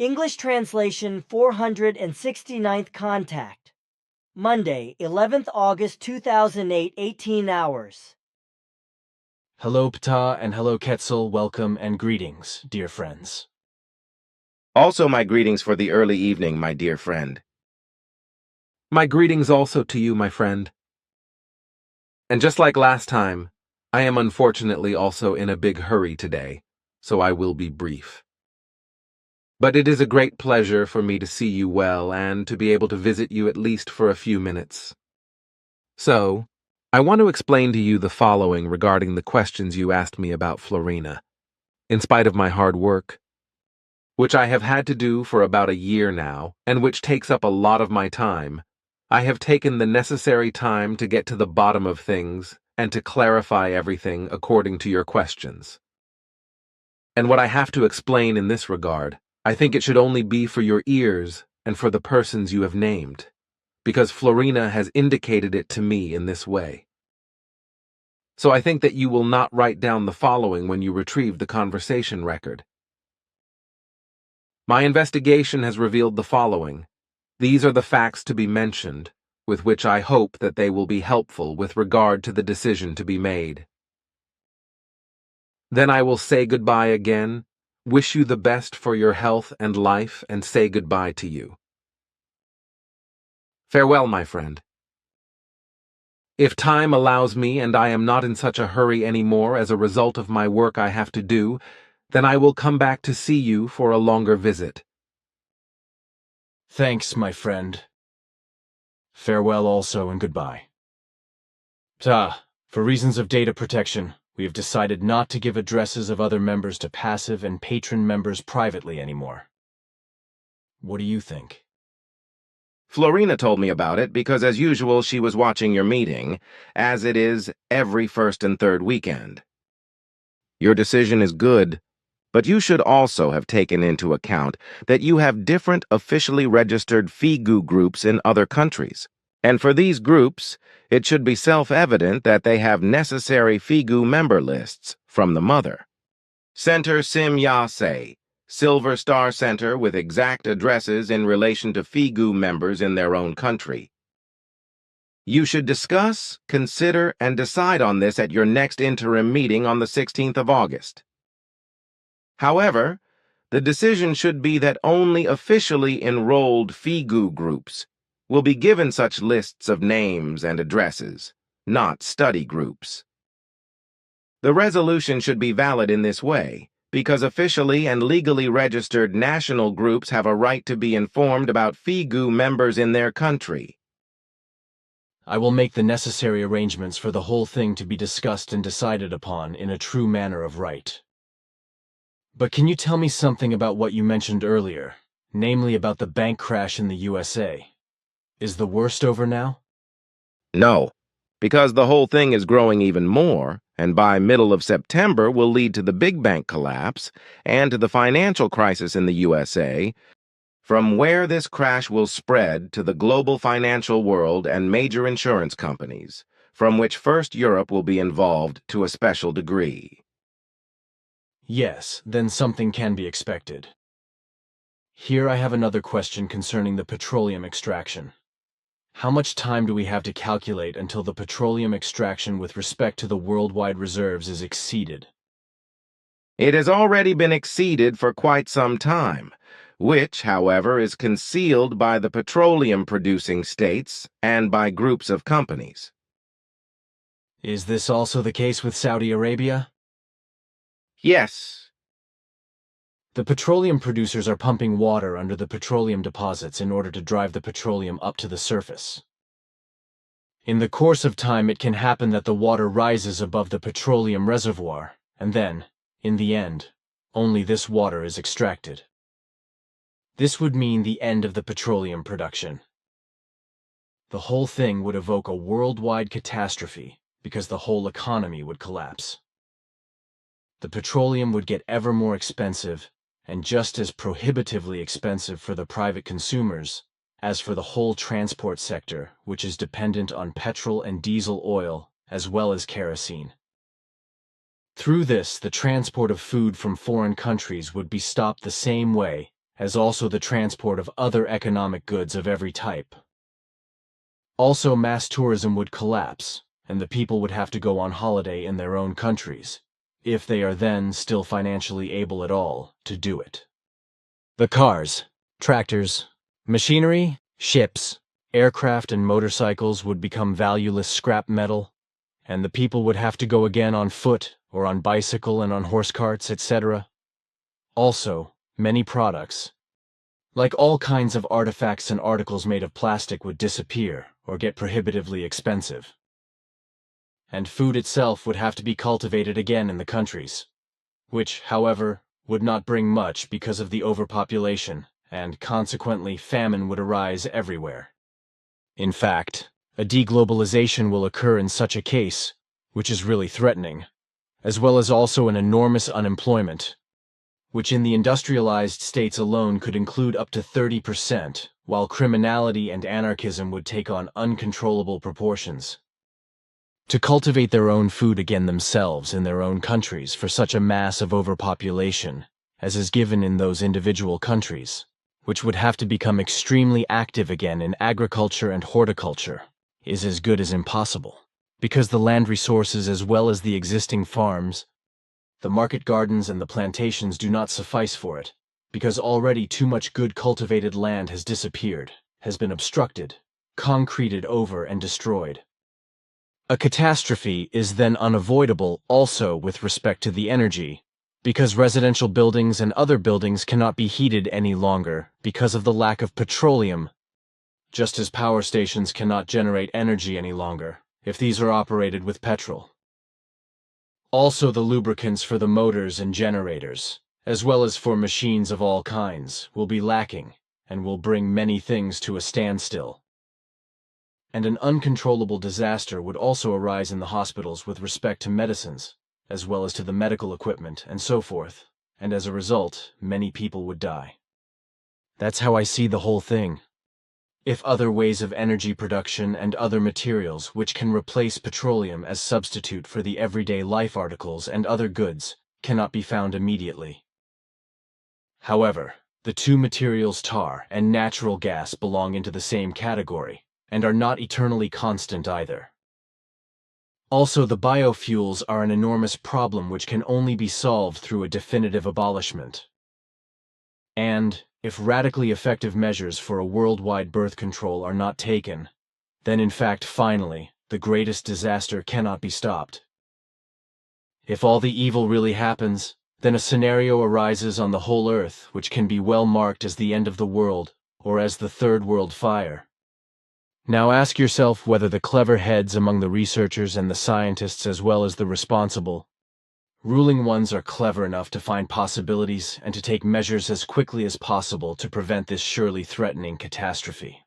English translation 469th contact. Monday, 11th August 2008, 18 hours. Hello, Ptaah, and hello, Quetzal. Welcome and greetings, dear friends. Also my greetings for the early evening, my dear friend. My greetings also to you, my friend. And just like last time, I am unfortunately also in a big hurry today, so I will be brief. But it is a great pleasure for me to see you well and to be able to visit you at least for a few minutes. So, I want to explain to you the following regarding the questions you asked me about Florina. In spite of my hard work, which I have had to do for about a year now, and which takes up a lot of my time, I have taken the necessary time to get to the bottom of things and to clarify everything according to your questions. And what I have to explain in this regard, I think it should only be for your ears and for the persons you have named, because Florina has indicated it to me in this way. So I think that you will not write down the following when you retrieve the conversation record. My investigation has revealed the following. These are the facts to be mentioned, with which I hope that they will be helpful with regard to the decision to be made. Then I will say goodbye again, wish you the best for your health and life, and say goodbye to you. Farewell, my friend. If time allows me and I am not in such a hurry anymore as a result of my work I have to do, then I will come back to see you for a longer visit. Thanks, my friend. Farewell also and goodbye. Ptaah, for reasons of data protection, we have decided not to give addresses of other members to passive and patron members privately anymore. What do you think? Florina told me about it because, as usual, she was watching your meeting, as it is every first and third weekend. Your decision is good, but you should also have taken into account that you have different officially registered FIGU groups in other countries, and for these groups, it should be self-evident that they have necessary FIGU member lists from the mother. Center Sim Yase, Silver Star Center with exact addresses in relation to FIGU members in their own country. You should discuss, consider, and decide on this at your next interim meeting on the 16th of August. However, the decision should be that only officially enrolled FIGU groups will be given such lists of names and addresses, not study groups. The resolution should be valid in this way, because officially and legally registered national groups have a right to be informed about FIGU members in their country. I will make the necessary arrangements for the whole thing to be discussed and decided upon in a true manner of right. But can you tell me something about what you mentioned earlier, namely about the bank crash in the USA? Is the worst over now? No, because the whole thing is growing even more, and by middle of September will lead to the big bank collapse and to the financial crisis in the USA, from where this crash will spread to the global financial world and major insurance companies, from which first Europe will be involved to a special degree. Yes, then something can be expected. Here I have another question concerning the petroleum extraction. How much time do we have to calculate until the petroleum extraction with respect to the worldwide reserves is exceeded? It has already been exceeded for quite some time, which, however, is concealed by the petroleum-producing states and by groups of companies. Is this also the case with Saudi Arabia? Yes. The petroleum producers are pumping water under the petroleum deposits in order to drive the petroleum up to the surface. In the course of time, it can happen that the water rises above the petroleum reservoir, and then, in the end, only this water is extracted. This would mean the end of the petroleum production. The whole thing would evoke a worldwide catastrophe because the whole economy would collapse. The petroleum would get ever more expensive and just as prohibitively expensive for the private consumers as for the whole transport sector, which is dependent on petrol and diesel oil as well as kerosene. Through this, the transport of food from foreign countries would be stopped the same way as also the transport of other economic goods of every type. Also, mass tourism would collapse, and the people would have to go on holiday in their own countries, if they are then still financially able at all to do it. The cars, tractors, machinery, ships, aircraft and motorcycles would become valueless scrap metal, and the people would have to go again on foot or on bicycle and on horse carts, etc. Also, many products, like all kinds of artifacts and articles made of plastic, would disappear or get prohibitively expensive. And food itself would have to be cultivated again in the countries, which, however, would not bring much because of the overpopulation, and consequently famine would arise everywhere. In fact, a deglobalization will occur in such a case, which is really threatening, as well as also an enormous unemployment, which in the industrialized states alone could include up to 30%, while criminality and anarchism would take on uncontrollable proportions. To cultivate their own food again themselves in their own countries for such a mass of overpopulation as is given in those individual countries, which would have to become extremely active again in agriculture and horticulture, is as good as impossible, because the land resources as well as the existing farms, the market gardens and the plantations do not suffice for it, because already too much good cultivated land has disappeared, has been obstructed, concreted over and destroyed. A catastrophe is then unavoidable also with respect to the energy, because residential buildings and other buildings cannot be heated any longer because of the lack of petroleum, just as power stations cannot generate energy any longer if these are operated with petrol. Also, the lubricants for the motors and generators, as well as for machines of all kinds, will be lacking and will bring many things to a standstill. And an uncontrollable disaster would also arise in the hospitals with respect to medicines, as well as to the medical equipment and so forth, and as a result, many people would die. That's how I see the whole thing. If other ways of energy production and other materials which can replace petroleum as substitute for the everyday life articles and other goods cannot be found immediately. However, the two materials tar and natural gas belong into the same category, and are not eternally constant either. Also, the biofuels are an enormous problem which can only be solved through a definitive abolishment. And, if radically effective measures for a worldwide birth control are not taken, then in fact finally, the greatest disaster cannot be stopped. If all the evil really happens, then a scenario arises on the whole earth which can be well marked as the end of the world, or as the Third World Fire. Now ask yourself whether the clever heads among the researchers and the scientists as well as the responsible, ruling ones are clever enough to find possibilities and to take measures as quickly as possible to prevent this surely threatening catastrophe.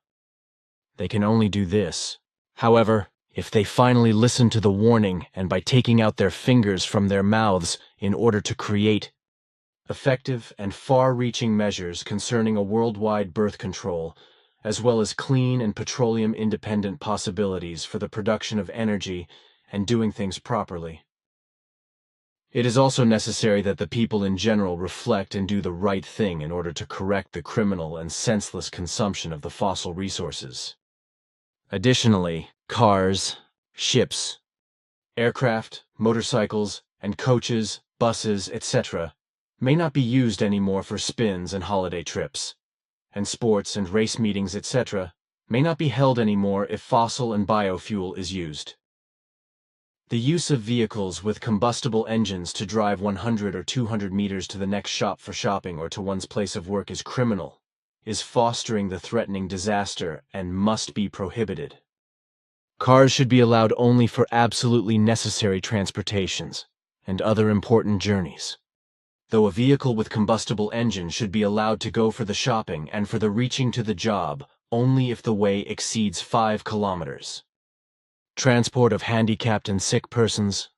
They can only do this. However, if they finally listen to the warning and by taking out their fingers from their mouths in order to create effective and far-reaching measures concerning a worldwide birth control, as well as clean and petroleum-independent possibilities for the production of energy and doing things properly. It is also necessary that the people in general reflect and do the right thing in order to correct the criminal and senseless consumption of the fossil resources. Additionally, cars, ships, aircraft, motorcycles, and coaches, buses, etc. may not be used anymore for spins and holiday trips, and sports and race meetings, etc., may not be held anymore if fossil and biofuel is used. The use of vehicles with combustible engines to drive 100 or 200 meters to the next shop for shopping or to one's place of work is criminal, is fostering the threatening disaster, and must be prohibited. Cars should be allowed only for absolutely necessary transportations and other important journeys, though a vehicle with combustible engine should be allowed to go for the shopping and for the reaching to the job only if the way exceeds 5 kilometers. Transport of handicapped and sick persons,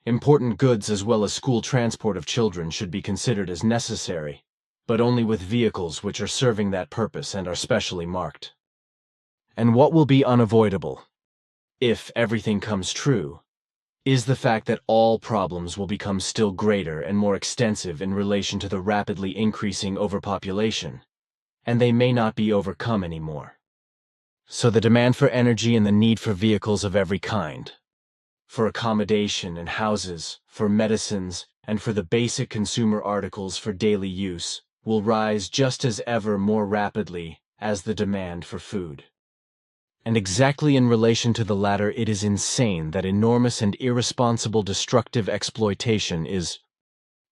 important goods as well as school transport of children should be considered as necessary, but only with vehicles which are serving that purpose and are specially marked. And what will be unavoidable, if everything comes true, is the fact that all problems will become still greater and more extensive in relation to the rapidly increasing overpopulation, and they may not be overcome anymore. So the demand for energy and the need for vehicles of every kind, for accommodation and houses, for medicines, and for the basic consumer articles for daily use, will rise just as ever more rapidly as the demand for food. And exactly in relation to the latter, it is insane that enormous and irresponsible destructive exploitation is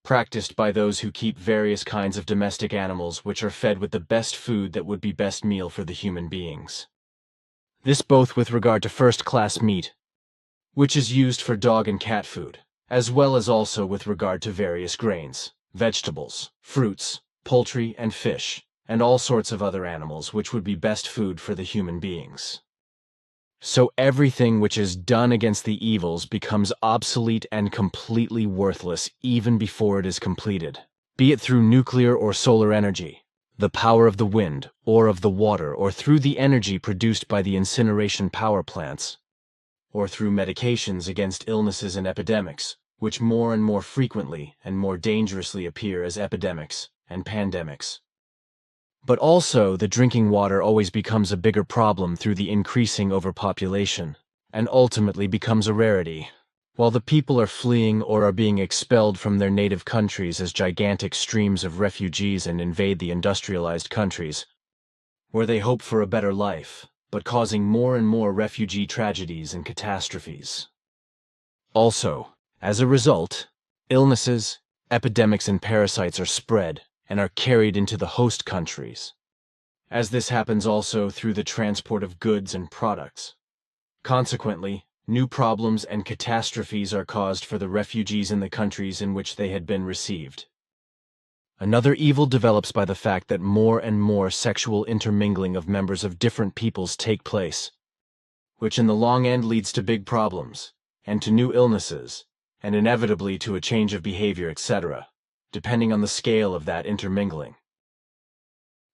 practiced by those who keep various kinds of domestic animals which are fed with the best food that would be best meal for the human beings. This both with regard to first-class meat, which is used for dog and cat food, as well as also with regard to various grains, vegetables, fruits, poultry, and fish, and all sorts of other animals which would be best food for the human beings. So everything which is done against the evils becomes obsolete and completely worthless even before it is completed, be it through nuclear or solar energy, the power of the wind, or of the water, or through the energy produced by the incineration power plants, or through medications against illnesses and epidemics, which more and more frequently and more dangerously appear as epidemics and pandemics. But also, the drinking water always becomes a bigger problem through the increasing overpopulation, and ultimately becomes a rarity, while the people are fleeing or are being expelled from their native countries as gigantic streams of refugees and invade the industrialized countries, where they hope for a better life, but causing more and more refugee tragedies and catastrophes. Also, as a result, illnesses, epidemics, and parasites are spread and are carried into the host countries, as this happens also through the transport of goods and products. Consequently, new problems and catastrophes are caused for the refugees in the countries in which they had been received. Another evil develops by the fact that more and more sexual intermingling of members of different peoples take place, which in the long end leads to big problems, and to new illnesses, and inevitably to a change of behavior, etc., depending on the scale of that intermingling.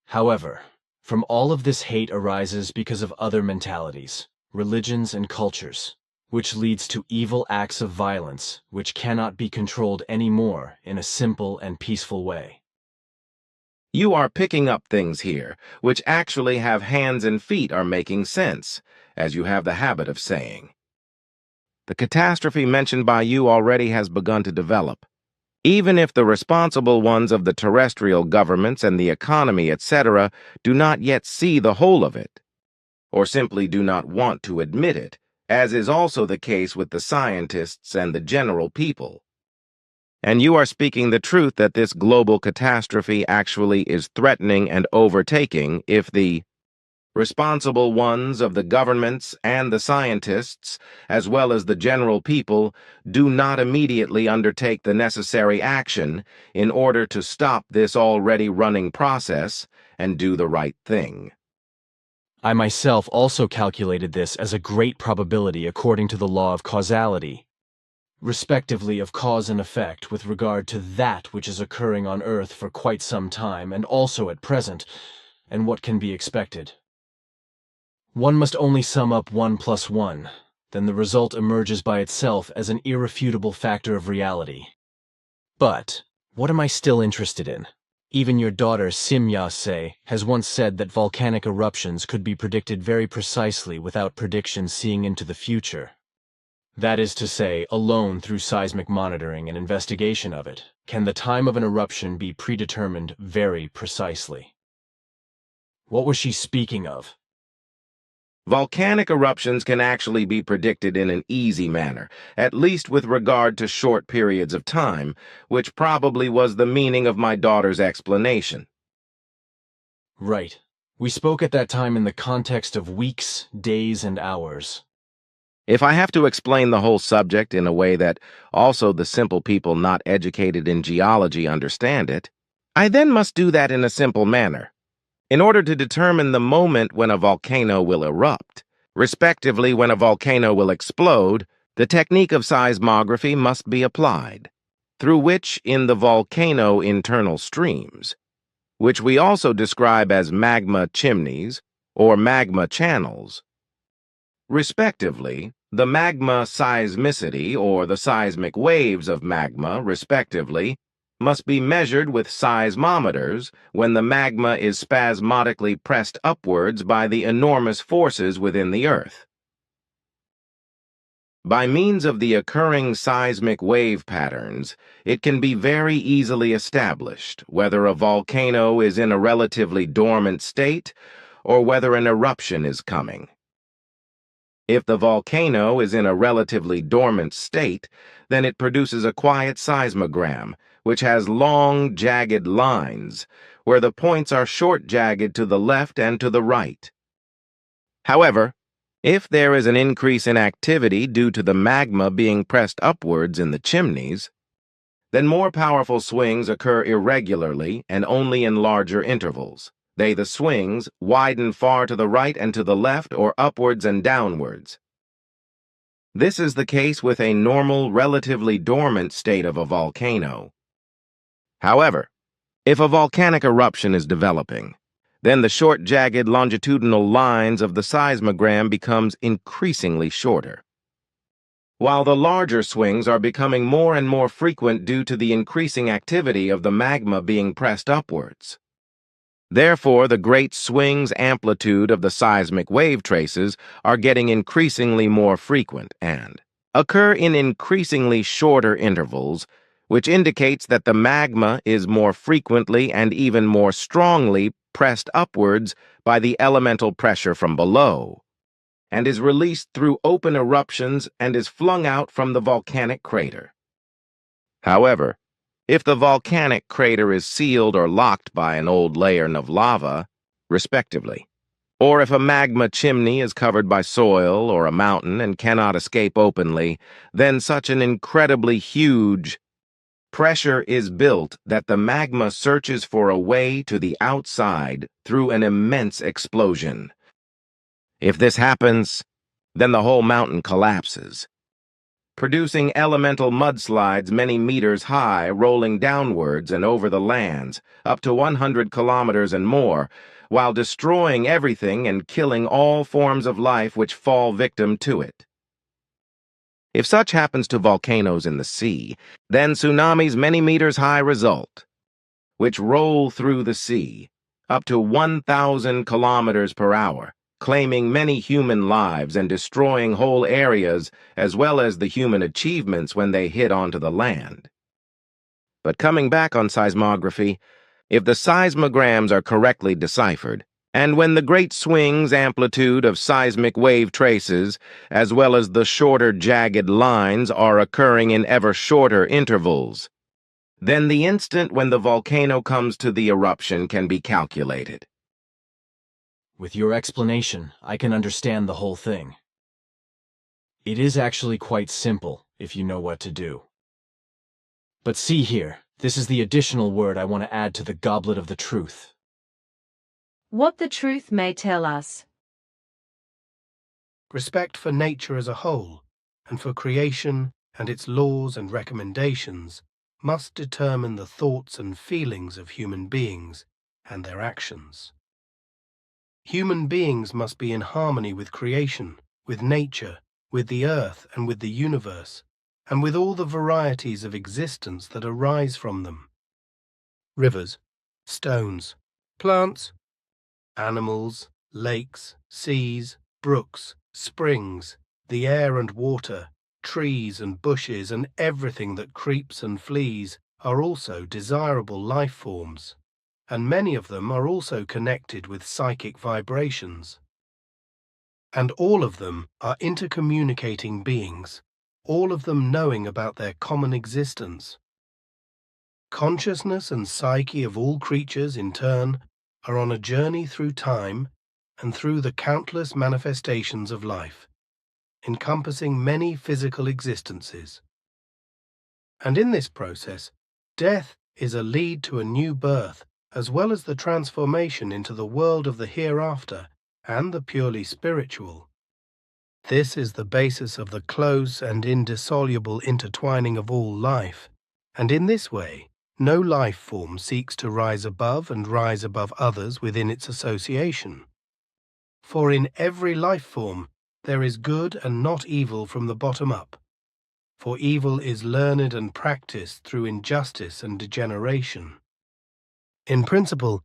However, from all of this hate arises because of other mentalities, religions, and cultures, which leads to evil acts of violence which cannot be controlled anymore in a simple and peaceful way. You are picking up things here, which actually have hands and feet are making sense, as you have the habit of saying. The catastrophe mentioned by you already has begun to develop. Even if the responsible ones of the terrestrial governments and the economy, etc., do not yet see the whole of it, or simply do not want to admit it, as is also the case with the scientists and the general people. And you are speaking the truth that this global catastrophe actually is threatening and overtaking if the responsible ones of the governments and the scientists, as well as the general people, do not immediately undertake the necessary action in order to stop this already running process and do the right thing. I myself also calculated this as a great probability according to the law of causality, respectively of cause and effect with regard to that which is occurring on Earth for quite some time and also at present, and what can be expected. One must only sum up 1 plus 1, then the result emerges by itself as an irrefutable factor of reality. But what am I still interested in? Even your daughter Simya has once said that volcanic eruptions could be predicted very precisely without predictions seeing into the future. That is to say, alone through seismic monitoring and investigation of it, can the time of an eruption be predetermined very precisely. What was she speaking of? Volcanic eruptions can actually be predicted in an easy manner, at least with regard to short periods of time, which probably was the meaning of my daughter's explanation. Right. We spoke at that time in the context of weeks, days, and hours. If I have to explain the whole subject in a way that also the simple people not educated in geology understand it, I then must do that in a simple manner. In order to determine the moment when a volcano will erupt, respectively when a volcano will explode, the technique of seismography must be applied, through which in the volcano internal streams, which we also describe as magma chimneys or magma channels, respectively, The magma seismicity, or the seismic waves of magma, respectively, must be measured with seismometers when the magma is spasmodically pressed upwards by the enormous forces within the Earth. By means of the occurring seismic wave patterns, it can be very easily established whether a volcano is in a relatively dormant state or whether an eruption is coming. If the volcano is in a relatively dormant state, then it produces a quiet seismogram, which has long, jagged lines, where the points are short jagged to the left and to the right. However, if there is an increase in activity due to the magma being pressed upwards in the chimneys, then more powerful swings occur irregularly and only in larger intervals. The swings, widen far to the right and to the left or upwards and downwards. This is the case with a normal, relatively dormant state of a volcano. However, if a volcanic eruption is developing, then the short, jagged longitudinal lines of the seismogram becomes increasingly shorter, while the larger swings are becoming more and more frequent due to the increasing activity of the magma being pressed upwards. Therefore, the great swings amplitude of the seismic wave traces are getting increasingly more frequent and occur in increasingly shorter intervals, which indicates that the magma is more frequently and even more strongly pressed upwards by the elemental pressure from below, and is released through open eruptions and is flung out from the volcanic crater. However, if the volcanic crater is sealed or locked by an old layer of lava, respectively, or if a magma chimney is covered by soil or a mountain and cannot escape openly, then such an incredibly huge pressure is built that the magma searches for a way to the outside through an immense explosion. If this happens, then the whole mountain collapses, producing elemental mudslides many meters high rolling downwards and over the lands, up to 100 kilometers and more, while destroying everything and killing all forms of life which fall victim to it. If such happens to volcanoes in the sea, then tsunamis many meters high result, which roll through the sea, up to 1,000 kilometers per hour, claiming many human lives and destroying whole areas as well as the human achievements when they hit onto the land. But coming back on seismography, if the seismograms are correctly deciphered, and when the great swings amplitude of seismic wave traces, as well as the shorter jagged lines, are occurring in ever shorter intervals, then the instant when the volcano comes to the eruption can be calculated. With your explanation, I can understand the whole thing. It is actually quite simple if you know what to do. But see here, this is the additional word I want to add to the goblet of the truth. What the truth may tell us. Respect for nature as a whole, and for creation and its laws and recommendations, must determine the thoughts and feelings of human beings and their actions. Human beings must be in harmony with creation, with nature, with the earth and with the universe, and with all the varieties of existence that arise from them. Rivers, stones, plants, animals, lakes, seas, brooks, springs, the air and water, trees and bushes, and everything that creeps and flees are also desirable life forms, and many of them are also connected with psychic vibrations. And all of them are intercommunicating beings, all of them knowing about their common existence. Consciousness and psyche of all creatures, in turn, are on a journey through time and through the countless manifestations of life, encompassing many physical existences. And in this process, death is a lead to a new birth, as well as the transformation into the world of the hereafter and the purely spiritual. This is the basis of the close and indissoluble intertwining of all life, and in this way, no life form seeks to rise above and rise above others within its association. For in every life form there is good and not evil from the bottom up. For evil is learned and practiced through injustice and degeneration. In principle,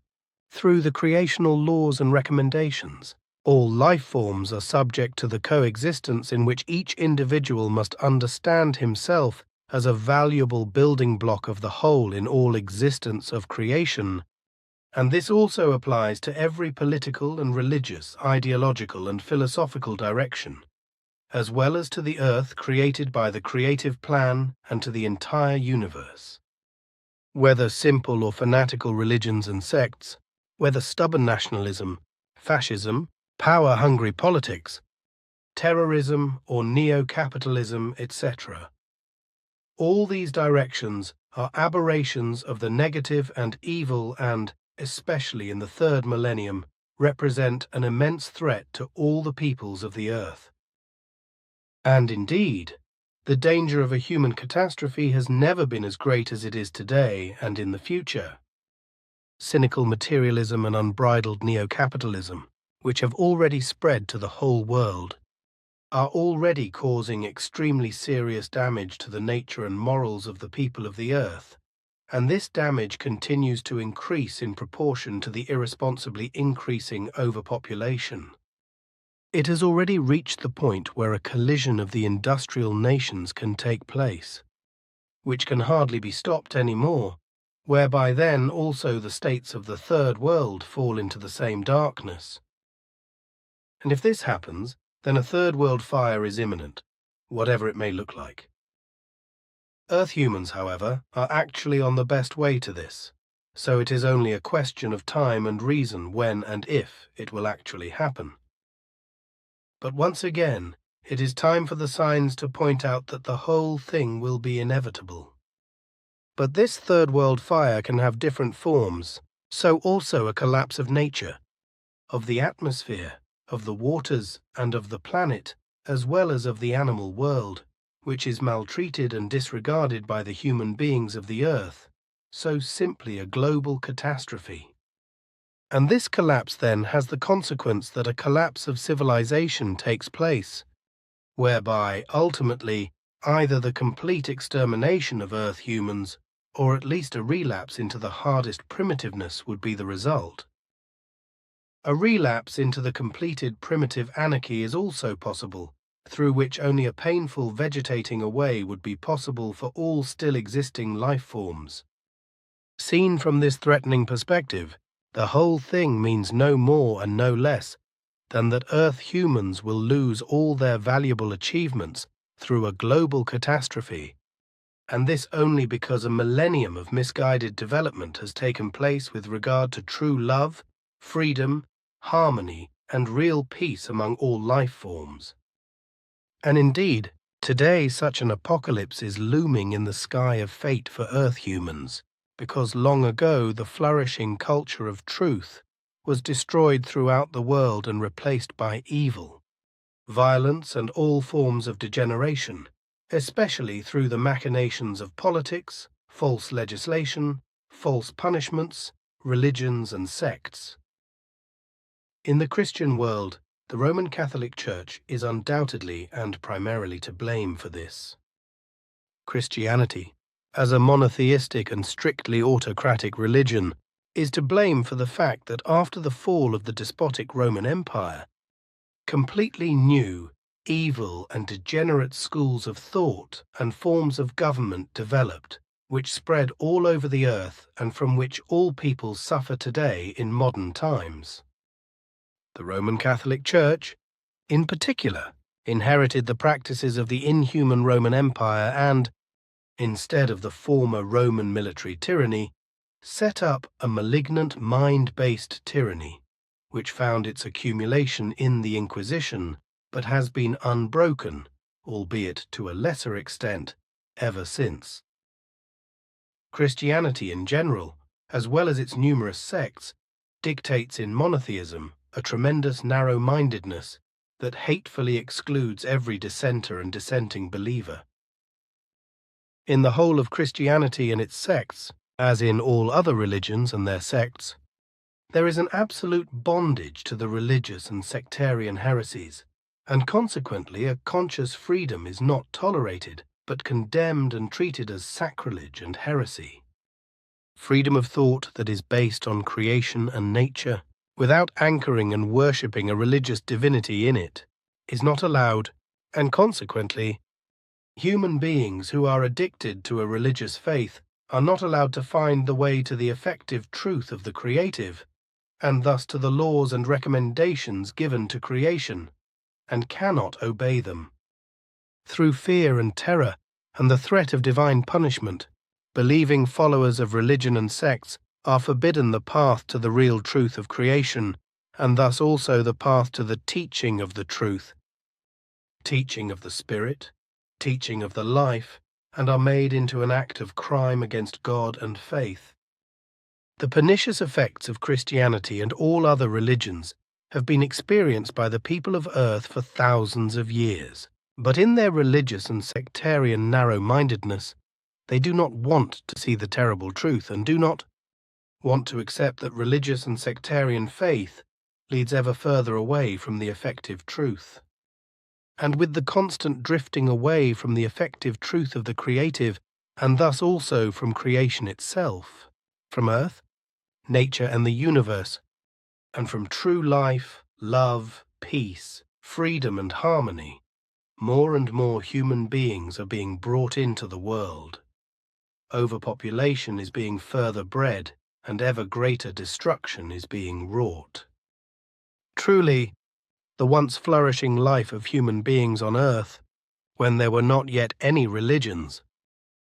through the creational laws and recommendations, all life forms are subject to the coexistence in which each individual must understand himself as a valuable building block of the whole in all existence of creation, and this also applies to every political and religious, ideological and philosophical direction, as well as to the earth created by the creative plan and to the entire universe. Whether simple or fanatical religions and sects, whether stubborn nationalism, fascism, power-hungry politics, terrorism or neo-capitalism, etc. All these directions are aberrations of the negative and evil and, especially in the third millennium, represent an immense threat to all the peoples of the earth. And indeed, the danger of a human catastrophe has never been as great as it is today and in the future. Cynical materialism and unbridled neo-capitalism, which have already spread to the whole world, are already causing extremely serious damage to the nature and morals of the people of the earth, and this damage continues to increase in proportion to the irresponsibly increasing overpopulation. It has already reached the point where a collision of the industrial nations can take place, which can hardly be stopped anymore, whereby then also the states of the third world fall into the same darkness. And if this happens, then a third world fire is imminent, whatever it may look like. Earth humans, however, are actually on the best way to this, so it is only a question of time and reason when and if it will actually happen. But once again, it is time for the signs to point out that the whole thing will be inevitable. But this third world fire can have different forms, so also a collapse of nature, of the atmosphere, of the waters, and of the planet, as well as of the animal world, which is maltreated and disregarded by the human beings of the earth, so simply a global catastrophe. And this collapse then has the consequence that a collapse of civilization takes place, whereby, ultimately, either the complete extermination of Earth humans, or at least a relapse into the hardest primitiveness would be the result. A relapse into the completed primitive anarchy is also possible, through which only a painful vegetating away would be possible for all still existing life forms. Seen from this threatening perspective, the whole thing means no more and no less than that Earth humans will lose all their valuable achievements through a global catastrophe, and this only because a millennium of misguided development has taken place with regard to true love, freedom, harmony, and real peace among all life forms. And indeed, today such an apocalypse is looming in the sky of fate for Earth humans, because long ago the flourishing culture of truth was destroyed throughout the world and replaced by evil, violence, and all forms of degeneration, especially through the machinations of politics, false legislation, false punishments, religions, and sects. In the Christian world, the Roman Catholic Church is undoubtedly and primarily to blame for this. Christianity, as a monotheistic and strictly autocratic religion, is to blame for the fact that after the fall of the despotic Roman Empire, completely new, evil and degenerate schools of thought and forms of government developed, which spread all over the earth and from which all peoples suffer today in modern times. The Roman Catholic Church, in particular, inherited the practices of the inhuman Roman Empire and, instead of the former Roman military tyranny, set up a malignant mind-based tyranny, which found its accumulation in the Inquisition, but has been unbroken, albeit to a lesser extent, ever since. Christianity in general, as well as its numerous sects, dictates in monotheism a tremendous narrow-mindedness that hatefully excludes every dissenter and dissenting believer. In the whole of Christianity and its sects, as in all other religions and their sects, there is an absolute bondage to the religious and sectarian heresies, and consequently a conscious freedom is not tolerated, but condemned and treated as sacrilege and heresy. Freedom of thought that is based on creation and nature, without anchoring and worshipping a religious divinity in it, is not allowed, and consequently, human beings who are addicted to a religious faith are not allowed to find the way to the effective truth of the creative, and thus to the laws and recommendations given to creation, and cannot obey them. Through fear and terror and the threat of divine punishment, believing followers of religion and sects are forbidden the path to the real truth of creation, and thus also the path to the teaching of the truth, teaching of the Spirit, teaching of the life, and are made into an act of crime against God and faith. The pernicious effects of Christianity and all other religions have been experienced by the people of earth for thousands of years, but in their religious and sectarian narrow-mindedness, they do not want to see the terrible truth and do not want to accept that religious and sectarian faith leads ever further away from the effective truth. And with the constant drifting away from the effective truth of the creative, and thus also from creation itself, from earth, nature and the universe, and from true life, love, peace, freedom and harmony, more and more human beings are being brought into the world. Overpopulation is being further bred, and ever greater destruction is being wrought. Truly, the once flourishing life of human beings on earth, when there were not yet any religions,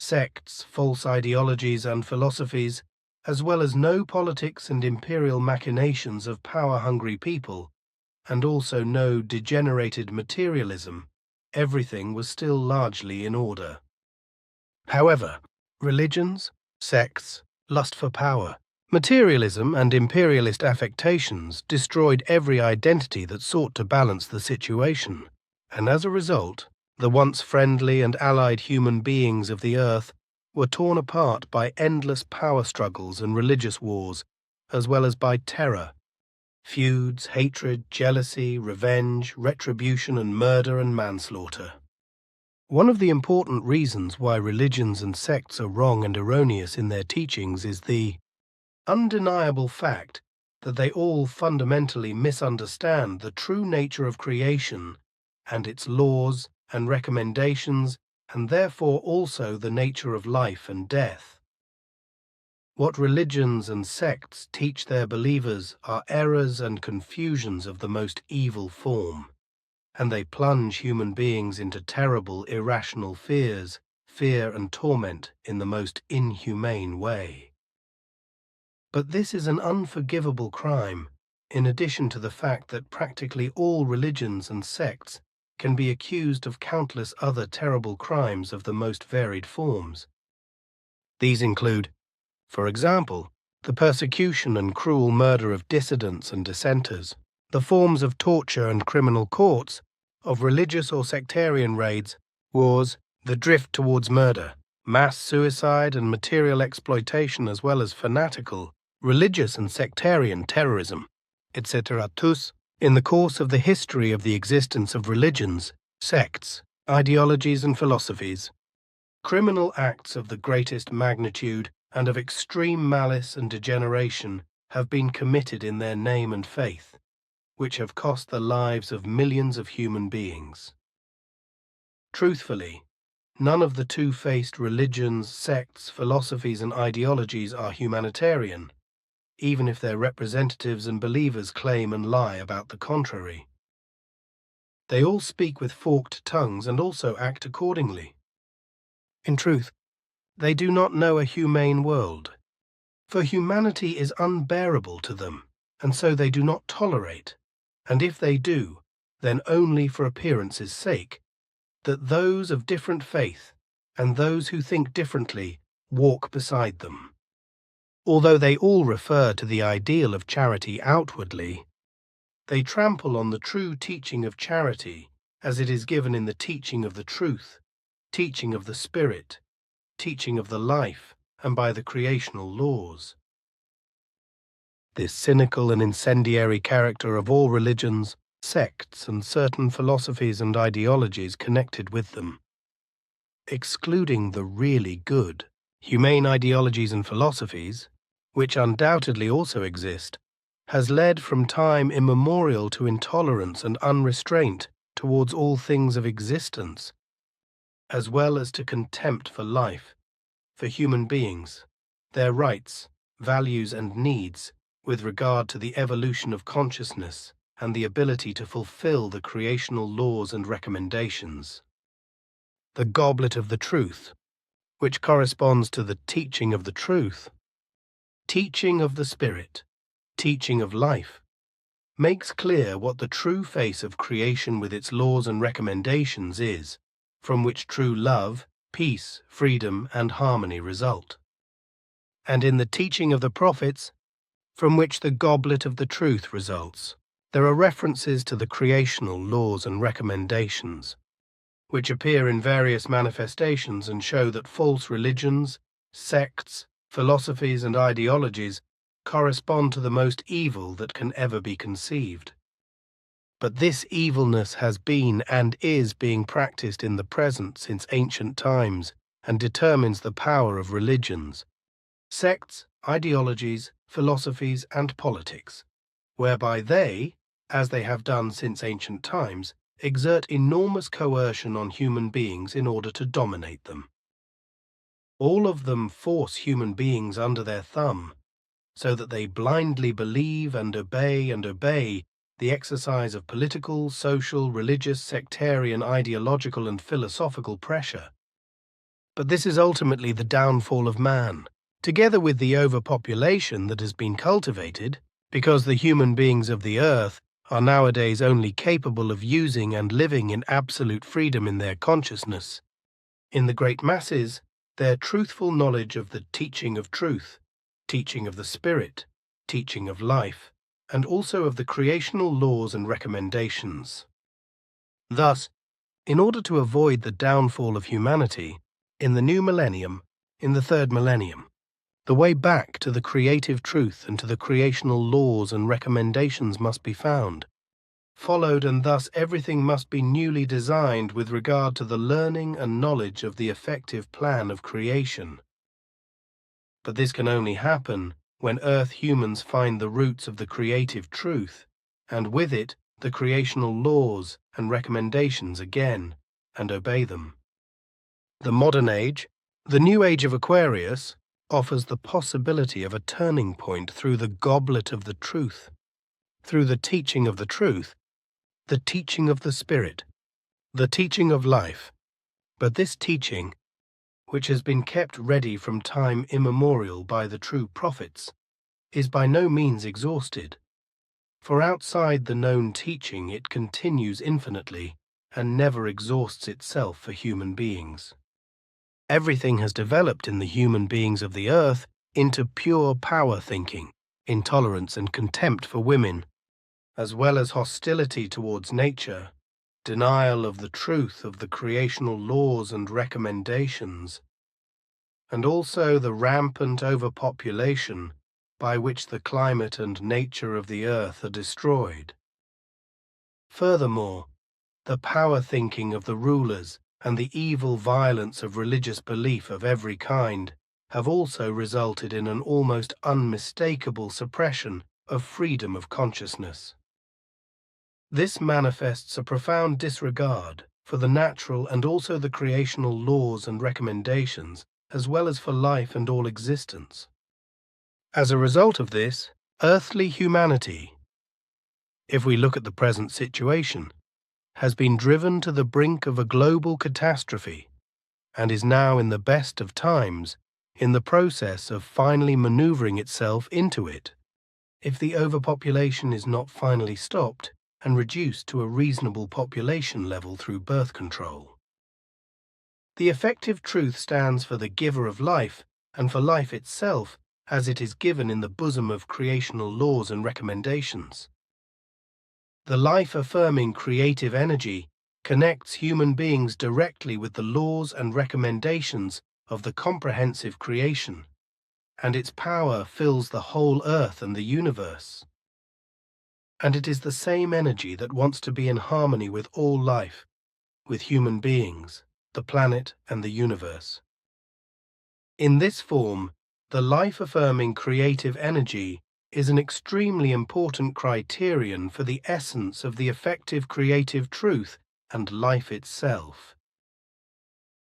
sects, false ideologies and philosophies, as well as no politics and imperial machinations of power-hungry people, and also no degenerated materialism, everything was still largely in order. However, religions, sects, lust for power, materialism and imperialist affectations destroyed every identity that sought to balance the situation, and as a result, the once friendly and allied human beings of the earth were torn apart by endless power struggles and religious wars, as well as by terror, feuds, hatred, jealousy, revenge, retribution, and murder and manslaughter. One of the important reasons why religions and sects are wrong and erroneous in their teachings is the undeniable fact that they all fundamentally misunderstand the true nature of creation and its laws and recommendations, and therefore also the nature of life and death. What religions and sects teach their believers are errors and confusions of the most evil form, and they plunge human beings into terrible irrational fears, fear and torment in the most inhumane way. But this is an unforgivable crime, in addition to the fact that practically all religions and sects can be accused of countless other terrible crimes of the most varied forms. These include, for example, the persecution and cruel murder of dissidents and dissenters, the forms of torture and criminal courts, of religious or sectarian raids, wars, the drift towards murder, mass suicide and material exploitation, as well as fanatical, religious and sectarian terrorism, etc. Thus, in the course of the history of the existence of religions, sects, ideologies and philosophies, criminal acts of the greatest magnitude and of extreme malice and degeneration have been committed in their name and faith, which have cost the lives of millions of human beings. Truthfully, none of the two-faced religions, sects, philosophies and ideologies are humanitarian, even if their representatives and believers claim and lie about the contrary. They all speak with forked tongues and also act accordingly. In truth, they do not know a humane world, for humanity is unbearable to them, and so they do not tolerate, and if they do, then only for appearance's sake, that those of different faith and those who think differently walk beside them. Although they all refer to the ideal of charity outwardly, they trample on the true teaching of charity as it is given in the teaching of the truth, teaching of the Spirit, teaching of the life, and by the creational laws. This cynical and incendiary character of all religions, sects and certain philosophies and ideologies connected with them. Excluding the really good, humane ideologies and philosophies, which undoubtedly also exist, has led from time immemorial to intolerance and unrestraint towards all things of existence, as well as to contempt for life, for human beings, their rights, values and needs with regard to the evolution of consciousness and the ability to fulfill the creational laws and recommendations. The goblet of the truth, which corresponds to the teaching of the truth, teaching of the Spirit, teaching of life, makes clear what the true face of creation with its laws and recommendations is, from which true love, peace, freedom, and harmony result. And in the teaching of the prophets, from which the goblet of the truth results, there are references to the creational laws and recommendations, which appear in various manifestations and show that false religions, sects, philosophies, and ideologies correspond to the most evil that can ever be conceived. But this evilness has been and is being practiced in the present since ancient times and determines the power of religions, sects, ideologies, philosophies, and politics, whereby they, as they have done since ancient times, exert enormous coercion on human beings in order to dominate them. All of them force human beings under their thumb, so that they blindly believe and obey the exercise of political, social, religious, sectarian, ideological, and philosophical pressure. But this is ultimately the downfall of man, together with the overpopulation that has been cultivated, because the human beings of the earth are nowadays only capable of using and living in absolute freedom in their consciousness. In the great masses, their truthful knowledge of the teaching of truth, teaching of the Spirit, teaching of life, and also of the creational laws and recommendations. Thus, in order to avoid the downfall of humanity, in the new millennium, in the third millennium, the way back to the creative truth and to the creational laws and recommendations must be found, followed, and thus everything must be newly designed with regard to the learning and knowledge of the effective plan of creation. But this can only happen when Earth humans find the roots of the creative truth, and with it the creational laws and recommendations again, and obey them. The modern age, the new age of Aquarius, offers the possibility of a turning point through the goblet of the truth, through the teaching of the truth, the teaching of the Spirit, the teaching of life. But this teaching, which has been kept ready from time immemorial by the true prophets, is by no means exhausted, for outside the known teaching it continues infinitely and never exhausts itself for human beings. Everything has developed in the human beings of the earth into pure power thinking, intolerance and contempt for women, as well as hostility towards nature, denial of the truth of the creational laws and recommendations, and also the rampant overpopulation by which the climate and nature of the earth are destroyed. Furthermore, the power thinking of the rulers and the evil violence of religious belief of every kind have also resulted in an almost unmistakable suppression of freedom of consciousness. This manifests a profound disregard for the natural and also the creational laws and recommendations, as well as for life and all existence. As a result of this, earthly humanity, if we look at the present situation, has been driven to the brink of a global catastrophe and is now in the best of times in the process of finally maneuvering itself into it, if the overpopulation is not finally stopped and reduced to a reasonable population level through birth control. The effective truth stands for the giver of life and for life itself as it is given in the bosom of creational laws and recommendations. The life-affirming creative energy connects human beings directly with the laws and recommendations of the comprehensive creation, and its power fills the whole earth and the universe. and it is the same energy that wants to be in harmony with all life, with human beings, the planet, and the universe. In this form, the life-affirming creative energy is an extremely important criterion for the essence of the effective creative truth and life itself.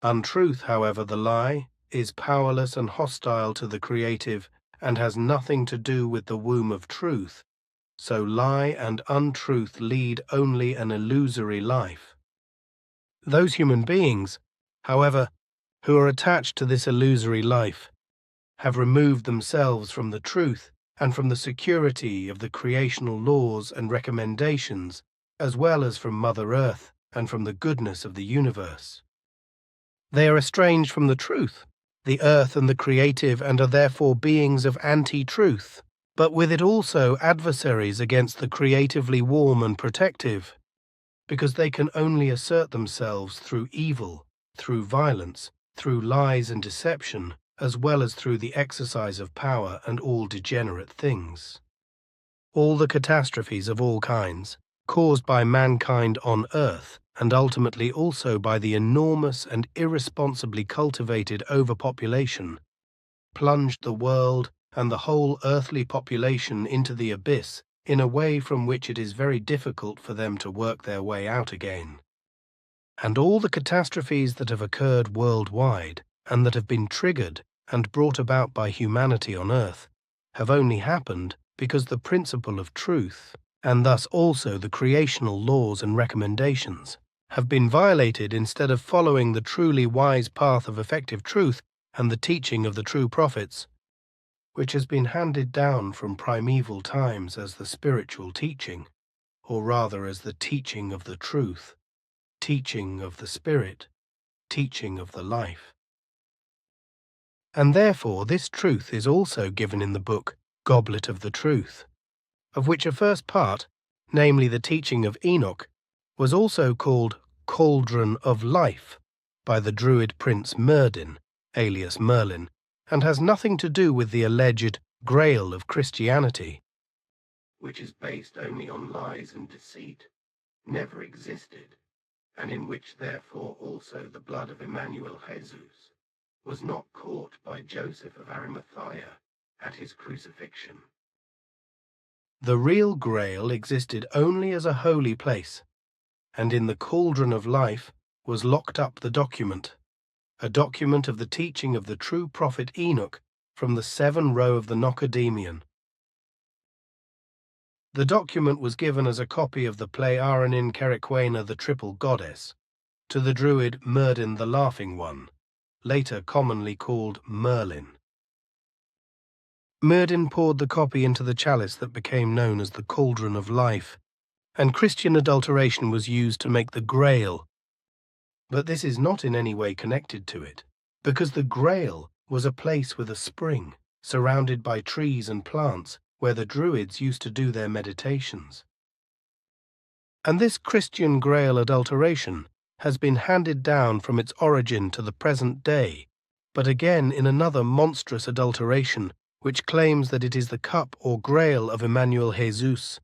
Untruth, however, the lie, is powerless and hostile to the creative and has nothing to do with the womb of truth, so lie and untruth lead only an illusory life. Those human beings, however, who are attached to this illusory life, have removed themselves from the truth and from the security of the creational laws and recommendations, as well as from Mother Earth and from the goodness of the universe. They are estranged from the truth, the earth and the creative, and are therefore beings of anti-truth, but with it also adversaries against the creatively warm and protective, because they can only assert themselves through evil, through violence, through lies and deception, as well as through the exercise of power and all degenerate things. All the catastrophes of all kinds, caused by mankind on earth, and ultimately also by the enormous and irresponsibly cultivated overpopulation, plunged the world and the whole earthly population into the abyss in a way from which it is very difficult for them to work their way out again. And all the catastrophes that have occurred worldwide, and that have been triggered and brought about by humanity on earth, have only happened because the principle of truth, and thus also the creational laws and recommendations, have been violated instead of following the truly wise path of effective truth and the teaching of the true prophets, which has been handed down from primeval times as the spiritual teaching, or rather as the teaching of the truth, teaching of the Spirit, teaching of the life. And therefore this truth is also given in the book Goblet of the Truth, of which a first part, namely the teaching of Enoch, was also called Cauldron of Life by the Druid Prince Merdin, alias Merlin, and has nothing to do with the alleged Grail of Christianity, which is based only on lies and deceit, never existed, and in which therefore also the blood of Emmanuel Jesus was not caught by Joseph of Arimathea at his crucifixion. The real Grail existed only as a holy place, and in the Cauldron of Life was locked up the document, a document of the teaching of the true prophet Enoch from the 7 row of the Nocademion. The document was given as a copy of the Pleiaranin Kerikwena, the Triple Goddess, to the Druid Merdin the Laughing One, later commonly called Merlin. Merdin poured the copy into the chalice that became known as the Cauldron of Life, and Christian adulteration was used to make the Grail. But this is not in any way connected to it, because the Grail was a place with a spring, surrounded by trees and plants, where the Druids used to do their meditations. And this Christian Grail adulteration has been handed down from its origin to the present day, but again in another monstrous adulteration, which claims that it is the cup or Grail of Emmanuel Jesus,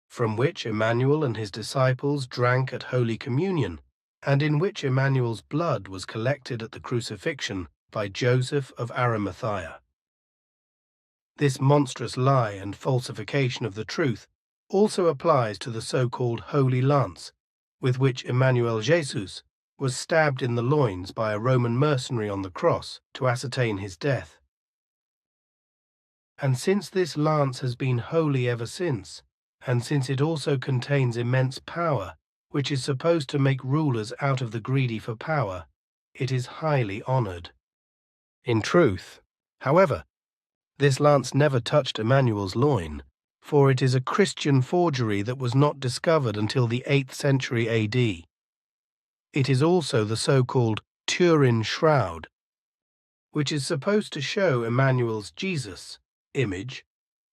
from which Emmanuel and his disciples drank at Holy Communion, and in which Emmanuel's blood was collected at the crucifixion by Joseph of Arimathea. This monstrous lie and falsification of the truth also applies to the so-called Holy Lance, with which Emmanuel Jesus was stabbed in the loins by a Roman mercenary on the cross to ascertain his death. And since this lance has been holy ever since, and since it also contains immense power, which is supposed to make rulers out of the greedy for power, it is highly honored. In truth, however, this lance never touched Emmanuel's loin, for it is a Christian forgery that was not discovered until the 8th century AD. It is also the so-called Turin shroud, which is supposed to show Emmanuel's Jesus image,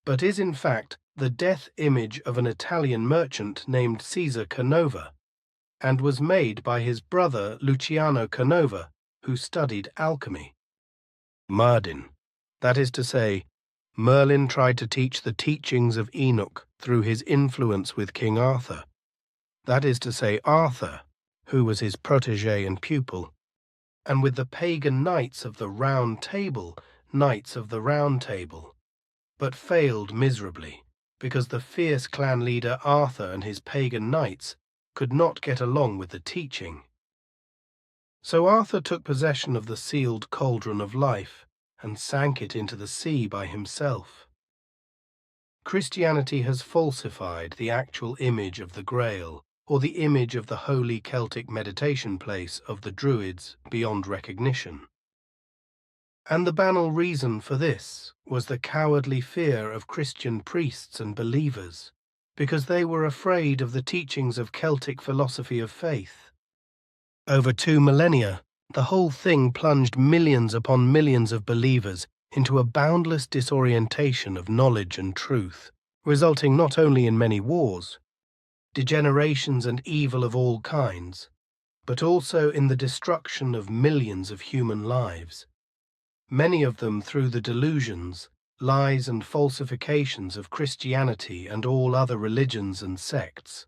but is in fact the death image of an Italian merchant named Caesar Canova, and was made by his brother Luciano Canova, who studied alchemy. Merdin, that is to say, Merlin tried to teach the teachings of Enoch through his influence with King Arthur. That is to say, Arthur, who was his protégé and pupil, and with the pagan knights of the Round Table, but failed miserably, because the fierce clan leader Arthur and his pagan knights could not get along with the teaching. So Arthur took possession of the sealed cauldron of life and sank it into the sea by himself. Christianity has falsified the actual image of the Grail, or the image of the holy Celtic meditation place of the Druids, beyond recognition. And the banal reason for this was the cowardly fear of Christian priests and believers, because they were afraid of the teachings of Celtic philosophy of faith. Over 2 millennia, the whole thing plunged millions upon millions of believers into a boundless disorientation of knowledge and truth, resulting not only in many wars, degenerations and evil of all kinds, but also in the destruction of millions of human lives, many of them through the delusions, lies and falsifications of Christianity and all other religions and sects.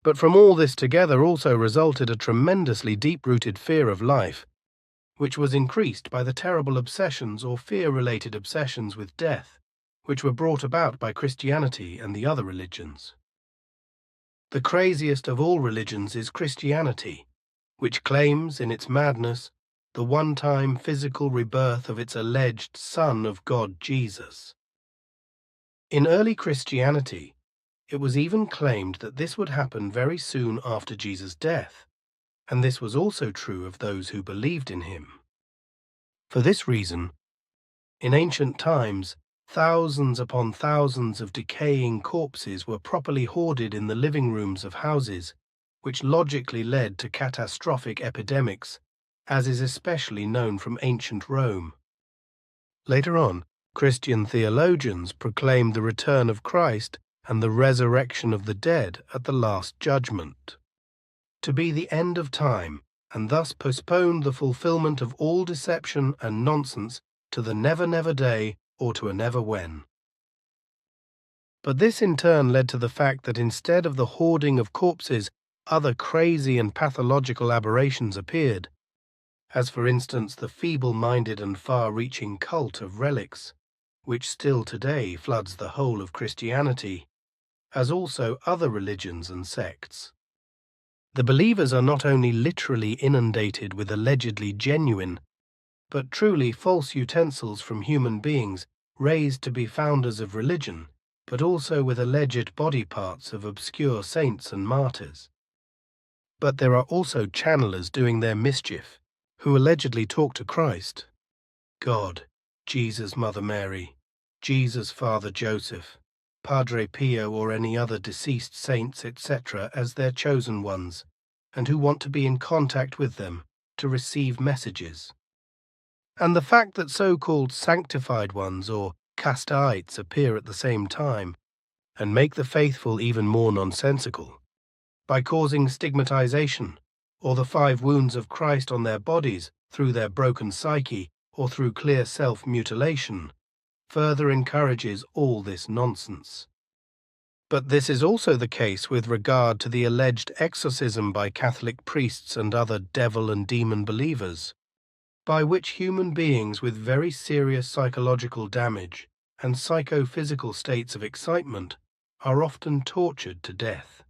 But from all this together also resulted a tremendously deep-rooted fear of life, which was increased by the terrible obsessions or fear-related obsessions with death, which were brought about by Christianity and the other religions. The craziest of all religions is Christianity, which claims, in its madness, the one-time physical rebirth of its alleged Son of God, Jesus. In early Christianity, it was even claimed that this would happen very soon after Jesus' death, and this was also true of those who believed in him. For this reason, in ancient times, thousands upon thousands of decaying corpses were properly hoarded in the living rooms of houses, which logically led to catastrophic epidemics, as is especially known from ancient Rome. Later on, Christian theologians proclaimed the return of Christ and the resurrection of the dead at the Last Judgment to be the end of time, and thus postponed the fulfillment of all deception and nonsense to the never-never day or to a never-when. But this in turn led to the fact that instead of the hoarding of corpses, other crazy and pathological aberrations appeared, as for instance the feeble-minded and far-reaching cult of relics, which still today floods the whole of Christianity, as also other religions and sects. The believers are not only literally inundated with allegedly genuine, but truly false utensils from human beings raised to be founders of religion, but also with alleged body parts of obscure saints and martyrs. But there are also channelers doing their mischief, who allegedly talk to Christ, God, Jesus Mother Mary, Jesus Father Joseph, Padre Pio or any other deceased saints, etc., as their chosen ones, and who want to be in contact with them to receive messages. And the fact that so-called sanctified ones or castaites appear at the same time and make the faithful even more nonsensical by causing stigmatization or the 5 wounds of Christ on their bodies through their broken psyche or through clear self-mutilation further encourages all this nonsense. But this is also the case with regard to the alleged exorcism by Catholic priests and other devil and demon believers, by which human beings with very serious psychological damage and psychophysical states of excitement are often tortured to death.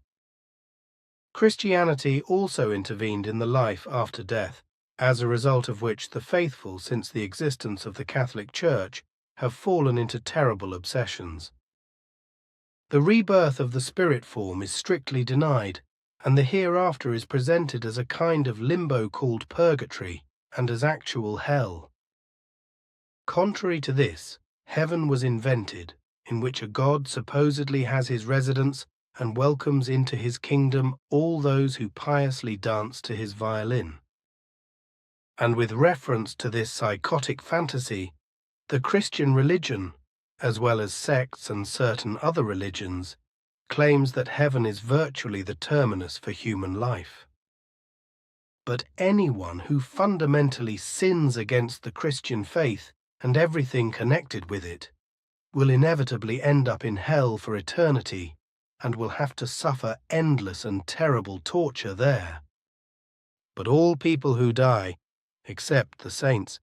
Christianity also intervened in the life after death, as a result of which the faithful since the existence of the Catholic Church have fallen into terrible obsessions. The rebirth of the spirit form is strictly denied, and the hereafter is presented as a kind of limbo called purgatory and as actual hell. Contrary to this, heaven was invented, in which a god supposedly has his residence and welcomes into his kingdom all those who piously dance to his violin. And with reference to this psychotic fantasy, the Christian religion, as well as sects and certain other religions, claims that heaven is virtually the terminus for human life. But anyone who fundamentally sins against the Christian faith and everything connected with it will inevitably end up in hell for eternity and will have to suffer endless and terrible torture there. But all people who die, except the saints,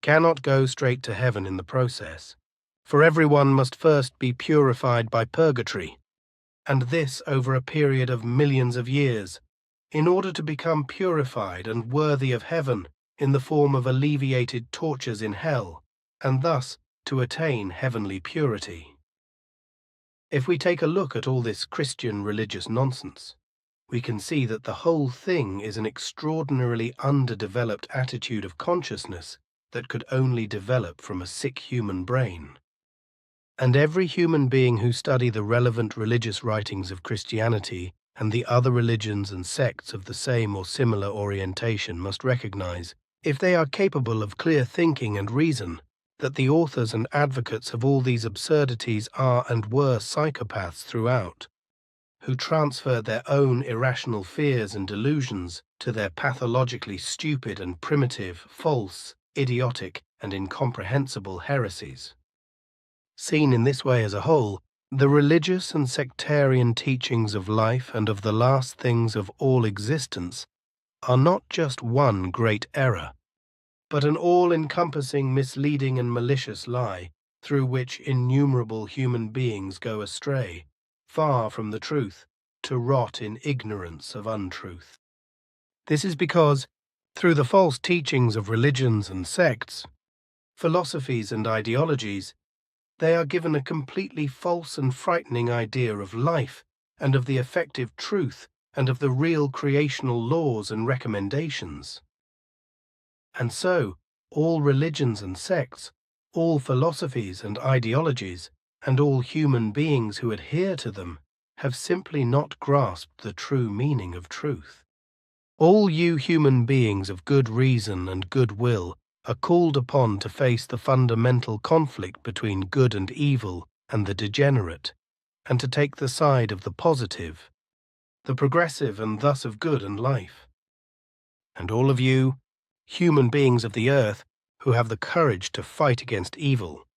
cannot go straight to heaven in the process, for everyone must first be purified by purgatory, and this over a period of millions of years, in order to become purified and worthy of heaven in the form of alleviated tortures in hell, and thus to attain heavenly purity. If we take a look at all this Christian religious nonsense, we can see that the whole thing is an extraordinarily underdeveloped attitude of consciousness that could only develop from a sick human brain. And every human being who study the relevant religious writings of Christianity and the other religions and sects of the same or similar orientation must recognize, if they are capable of clear thinking and reason, that the authors and advocates of all these absurdities are and were psychopaths throughout, who transferred their own irrational fears and delusions to their pathologically stupid and primitive, false, idiotic, and incomprehensible heresies. Seen in this way as a whole, the religious and sectarian teachings of life and of the last things of all existence are not just one great error, but an all-encompassing misleading and malicious lie through which innumerable human beings go astray, far from the truth, to rot in ignorance of untruth. This is because, through the false teachings of religions and sects, philosophies and ideologies, they are given a completely false and frightening idea of life and of the effective truth and of the real creational laws and recommendations. And so, all religions and sects, all philosophies and ideologies, and all human beings who adhere to them have simply not grasped the true meaning of truth. All you human beings of good reason and good will are called upon to face the fundamental conflict between good and evil and the degenerate, and to take the side of the positive, the progressive, and thus of good and life. And all of you, human beings of the earth, who have the courage to fight against evil,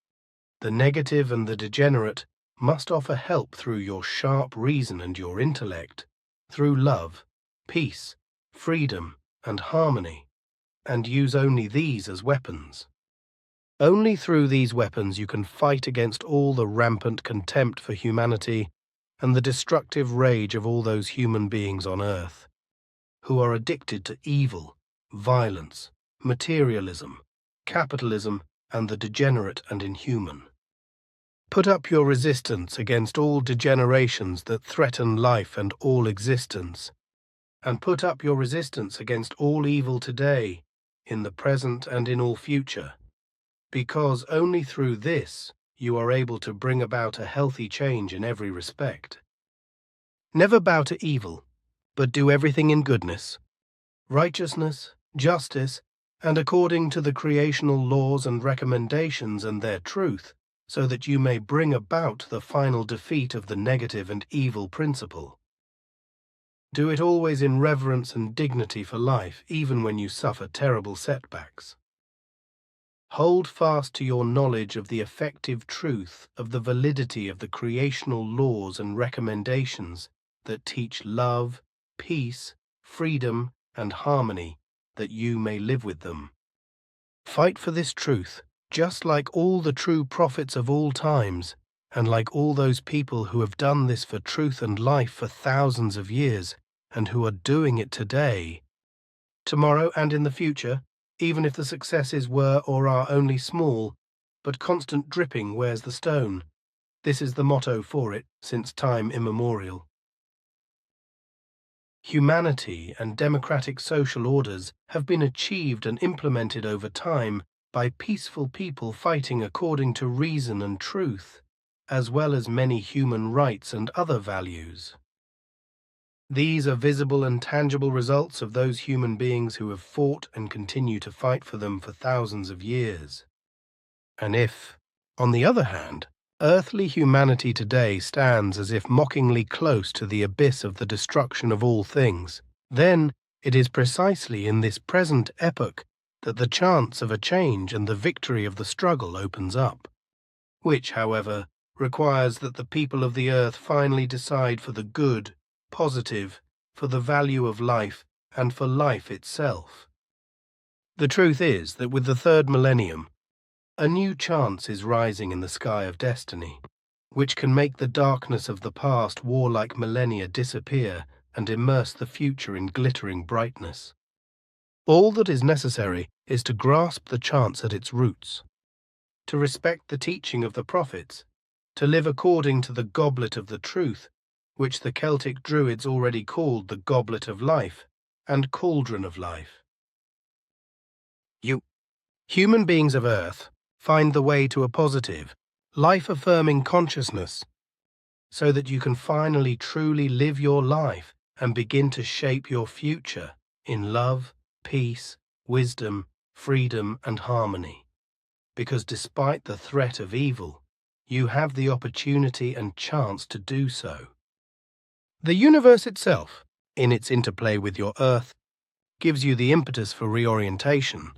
the negative and the degenerate, must offer help through your sharp reason and your intellect, through love, peace, freedom, and harmony, and use only these as weapons. Only through these weapons you can fight against all the rampant contempt for humanity and the destructive rage of all those human beings on earth, who are addicted to evil, violence, materialism, capitalism, and the degenerate and inhuman. Put up your resistance against all degenerations that threaten life and all existence, and put up your resistance against all evil today, in the present and in all future, because only through this you are able to bring about a healthy change in every respect. Never bow to evil, but do everything in goodness, righteousness, justice, and according to the creational laws and recommendations and their truth, so that you may bring about the final defeat of the negative and evil principle. Do it always in reverence and dignity for life, even when you suffer terrible setbacks. Hold fast to your knowledge of the effective truth of the validity of the creational laws and recommendations that teach love, peace, freedom, and harmony, that you may live with them. Fight for this truth, just like all the true prophets of all times, and like all those people who have done this for truth and life for thousands of years, and who are doing it today, tomorrow and in the future, even if the successes were or are only small, but constant dripping wears the stone. This is the motto for it since time immemorial. Humanity and democratic social orders have been achieved and implemented over time by peaceful people fighting according to reason and truth, as well as many human rights and other values. These are visible and tangible results of those human beings who have fought and continue to fight for them for thousands of years. And if, on the other hand, earthly humanity today stands as if mockingly close to the abyss of the destruction of all things, then it is precisely in this present epoch that the chance of a change and the victory of the struggle opens up. which, however, requires that the people of the earth finally decide for the good, positive, for the value of life, and for life itself. The truth is that with the third millennium, a new chance is rising in the sky of destiny, which can make the darkness of the past warlike millennia disappear and immerse the future in glittering brightness. All that is necessary is to grasp the chance at its roots, to respect the teaching of the prophets, to live according to the goblet of the truth, which the Celtic Druids already called the goblet of life and cauldron of life. Human beings of Earth find the way to a positive, life-affirming consciousness so that you can finally truly live your life and begin to shape your future in love, peace, wisdom, freedom, and harmony. Because despite the threat of evil, you have the opportunity and chance to do so. The universe itself, in its interplay with your Earth, gives you the impetus for reorientation,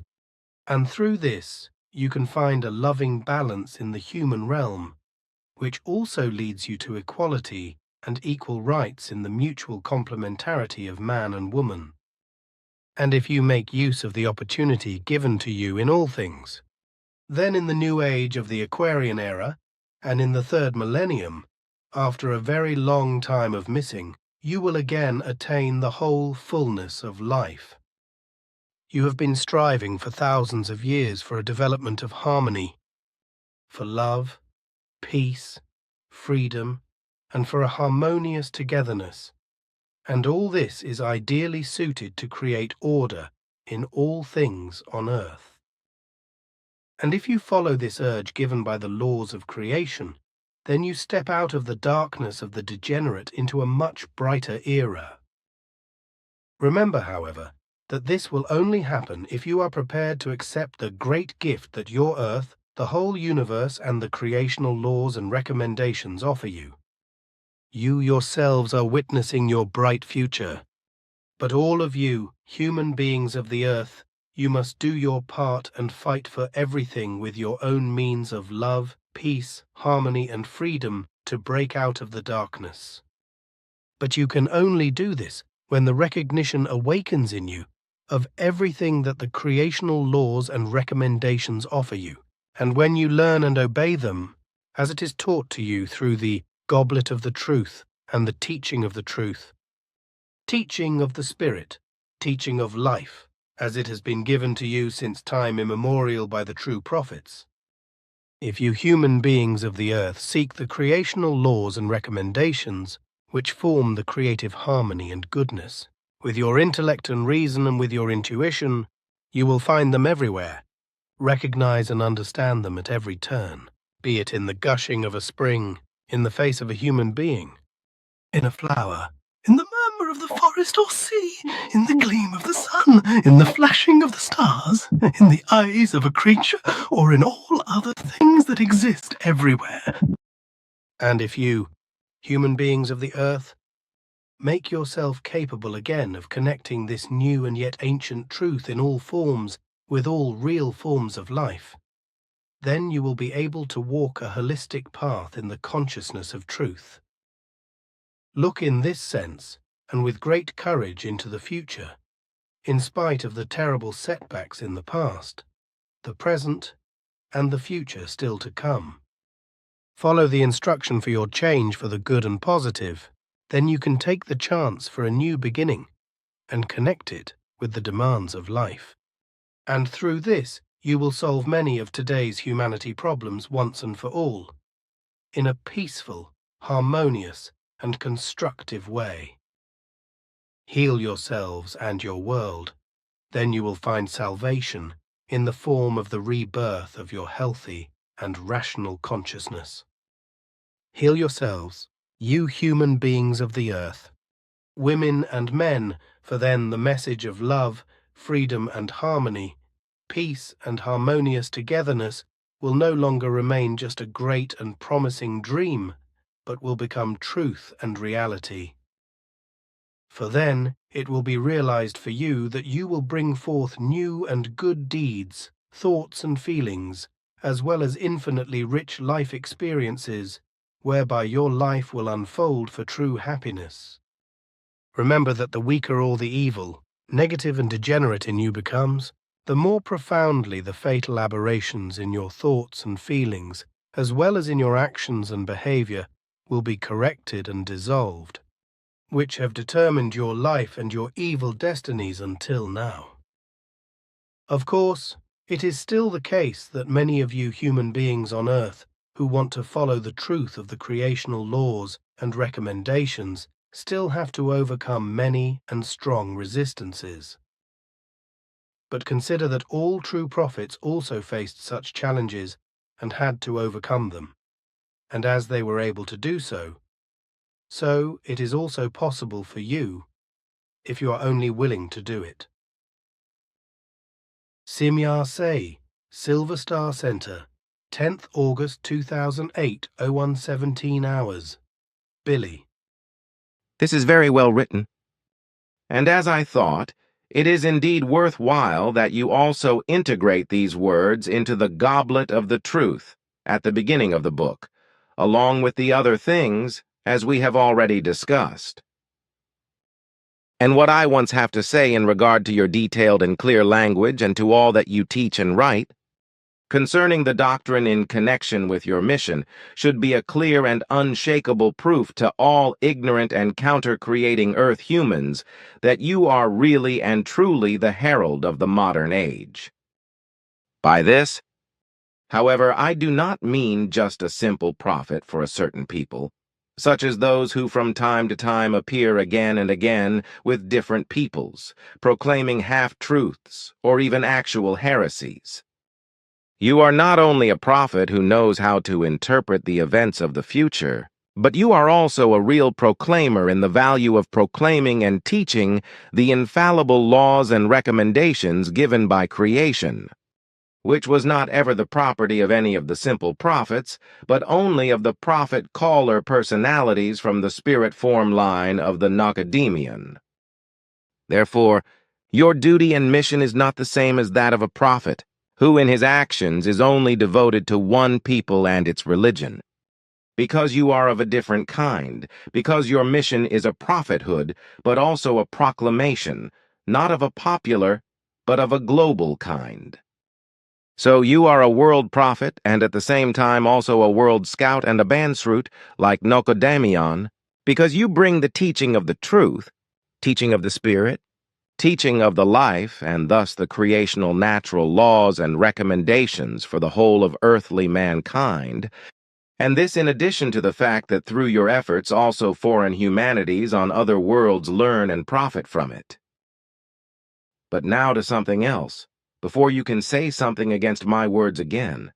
and through this you can find a loving balance in the human realm, which also leads you to equality and equal rights in the mutual complementarity of man and woman. And if you make use of the opportunity given to you in all things, then in the new age of the Aquarian era, and in the third millennium, after a very long time of missing, you will again attain the whole fullness of life. You have been striving for thousands of years for a development of harmony, for love, peace, freedom, and for a harmonious togetherness. And all this is ideally suited to create order in all things on earth. And if you follow this urge given by the laws of creation, then you step out of the darkness of the degenerate into a much brighter era. Remember, however, that this will only happen if you are prepared to accept the great gift that your Earth, the whole universe, and the creational laws and recommendations offer you. You yourselves are witnessing your bright future. But all of you, human beings of the Earth, you must do your part and fight for everything with your own means of love, peace, harmony, and freedom to break out of the darkness. But you can only do this when the recognition awakens in you of everything that the creational laws and recommendations offer you, and when you learn and obey them, as it is taught to you through the goblet of the truth and the teaching of the truth, teaching of the Spirit, teaching of life, as it has been given to you since time immemorial by the true prophets. If you human beings of the earth seek the creational laws and recommendations which form the creative harmony and goodness, with your intellect and reason and with your intuition, you will find them everywhere. Recognize and understand them at every turn, be it in the gushing of a spring, in the face of a human being, in a flower, in the murmur of the forest or sea, in the gleam of the sun, in the flashing of the stars, in the eyes of a creature, or in all other things that exist everywhere. And if you, human beings of the earth, make yourself capable again of connecting this new and yet ancient truth in all forms with all real forms of life, then you will be able to walk a holistic path in the consciousness of truth. Look in this sense, and with great courage into the future, in spite of the terrible setbacks in the past, the present, and the future still to come. Follow the instruction for your change for the good and positive, then you can take the chance for a new beginning and connect it with the demands of life. And through this, you will solve many of today's humanity problems once and for all, in a peaceful, harmonious, and constructive way. Heal yourselves and your world, then you will find salvation in the form of the rebirth of your healthy and rational consciousness. Heal yourselves, you human beings of the earth, women and men, for then the message of love, freedom and harmony, peace and harmonious togetherness will no longer remain just a great and promising dream, but will become truth and reality. For then it will be realized for you that you will bring forth new and good deeds, thoughts and feelings, as well as infinitely rich life experiences, whereby your life will unfold for true happiness. Remember that the weaker all the evil, negative and degenerate in you becomes, the more profoundly the fatal aberrations in your thoughts and feelings, as well as in your actions and behavior, will be corrected and dissolved, which have determined your life and your evil destinies until now. Of course, it is still the case that many of you human beings on Earth who want to follow the truth of the creational laws and recommendations still have to overcome many and strong resistances. But consider that all true prophets also faced such challenges and had to overcome them, and as they were able to do so, so it is also possible for you if you are only willing to do it. Simyar Say, Silver Star Center, 10th August 2008, 0117 hours. Billy. This is very well written. And as I thought, it is indeed worthwhile that you also integrate these words into the goblet of the truth at the beginning of the book, along with the other things, as we have already discussed. And what I once have to say in regard to your detailed and clear language and to all that you teach and write, concerning the doctrine in connection with your mission, should be a clear and unshakable proof to all ignorant and counter-creating Earth humans that you are really and truly the herald of the modern age. By this, however, I do not mean just a simple prophet for a certain people, such as those who from time to time appear again and again with different peoples, proclaiming half-truths or even actual heresies. You are not only a prophet who knows how to interpret the events of the future, but you are also a real proclaimer in the value of proclaiming and teaching the infallible laws and recommendations given by creation, which was not ever the property of any of the simple prophets, but only of the prophet-caller personalities from the spirit form line of the Nacademian. Therefore, your duty and mission is not the same as that of a prophet, who in his actions is only devoted to one people and its religion. Because you are of a different kind, because your mission is a prophethood, but also a proclamation, not of a popular, but of a global kind. So you are a world prophet and at the same time also a world scout and a bansroot, like Nocodamion, because you bring the teaching of the truth, teaching of the Spirit, teaching of the life, and thus the creational natural laws and recommendations for the whole of earthly mankind, and this in addition to the fact that through your efforts also foreign humanities on other worlds learn and profit from it. But now to something else, before you can say something against my words again.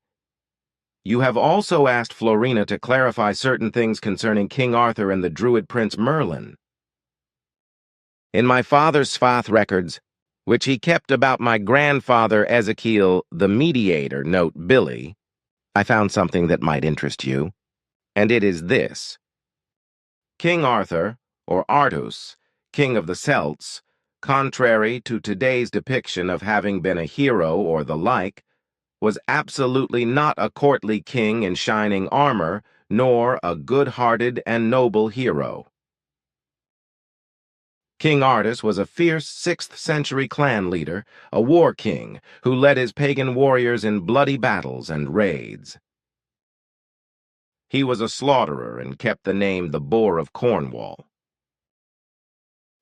You have also asked Florina to clarify certain things concerning King Arthur and the Druid Prince Merlin. In my father's Sfath records, which he kept about my grandfather Ezekiel, the mediator, note Billy, I found something that might interest you, and it is this. King Arthur, or Artus, king of the Celts, contrary to today's depiction of having been a hero or the like, was absolutely not a courtly king in shining armor, nor a good-hearted and noble hero. King Artus was a fierce 6th century clan leader, a war king, who led his pagan warriors in bloody battles and raids. He was a slaughterer and kept the name the Boar of Cornwall.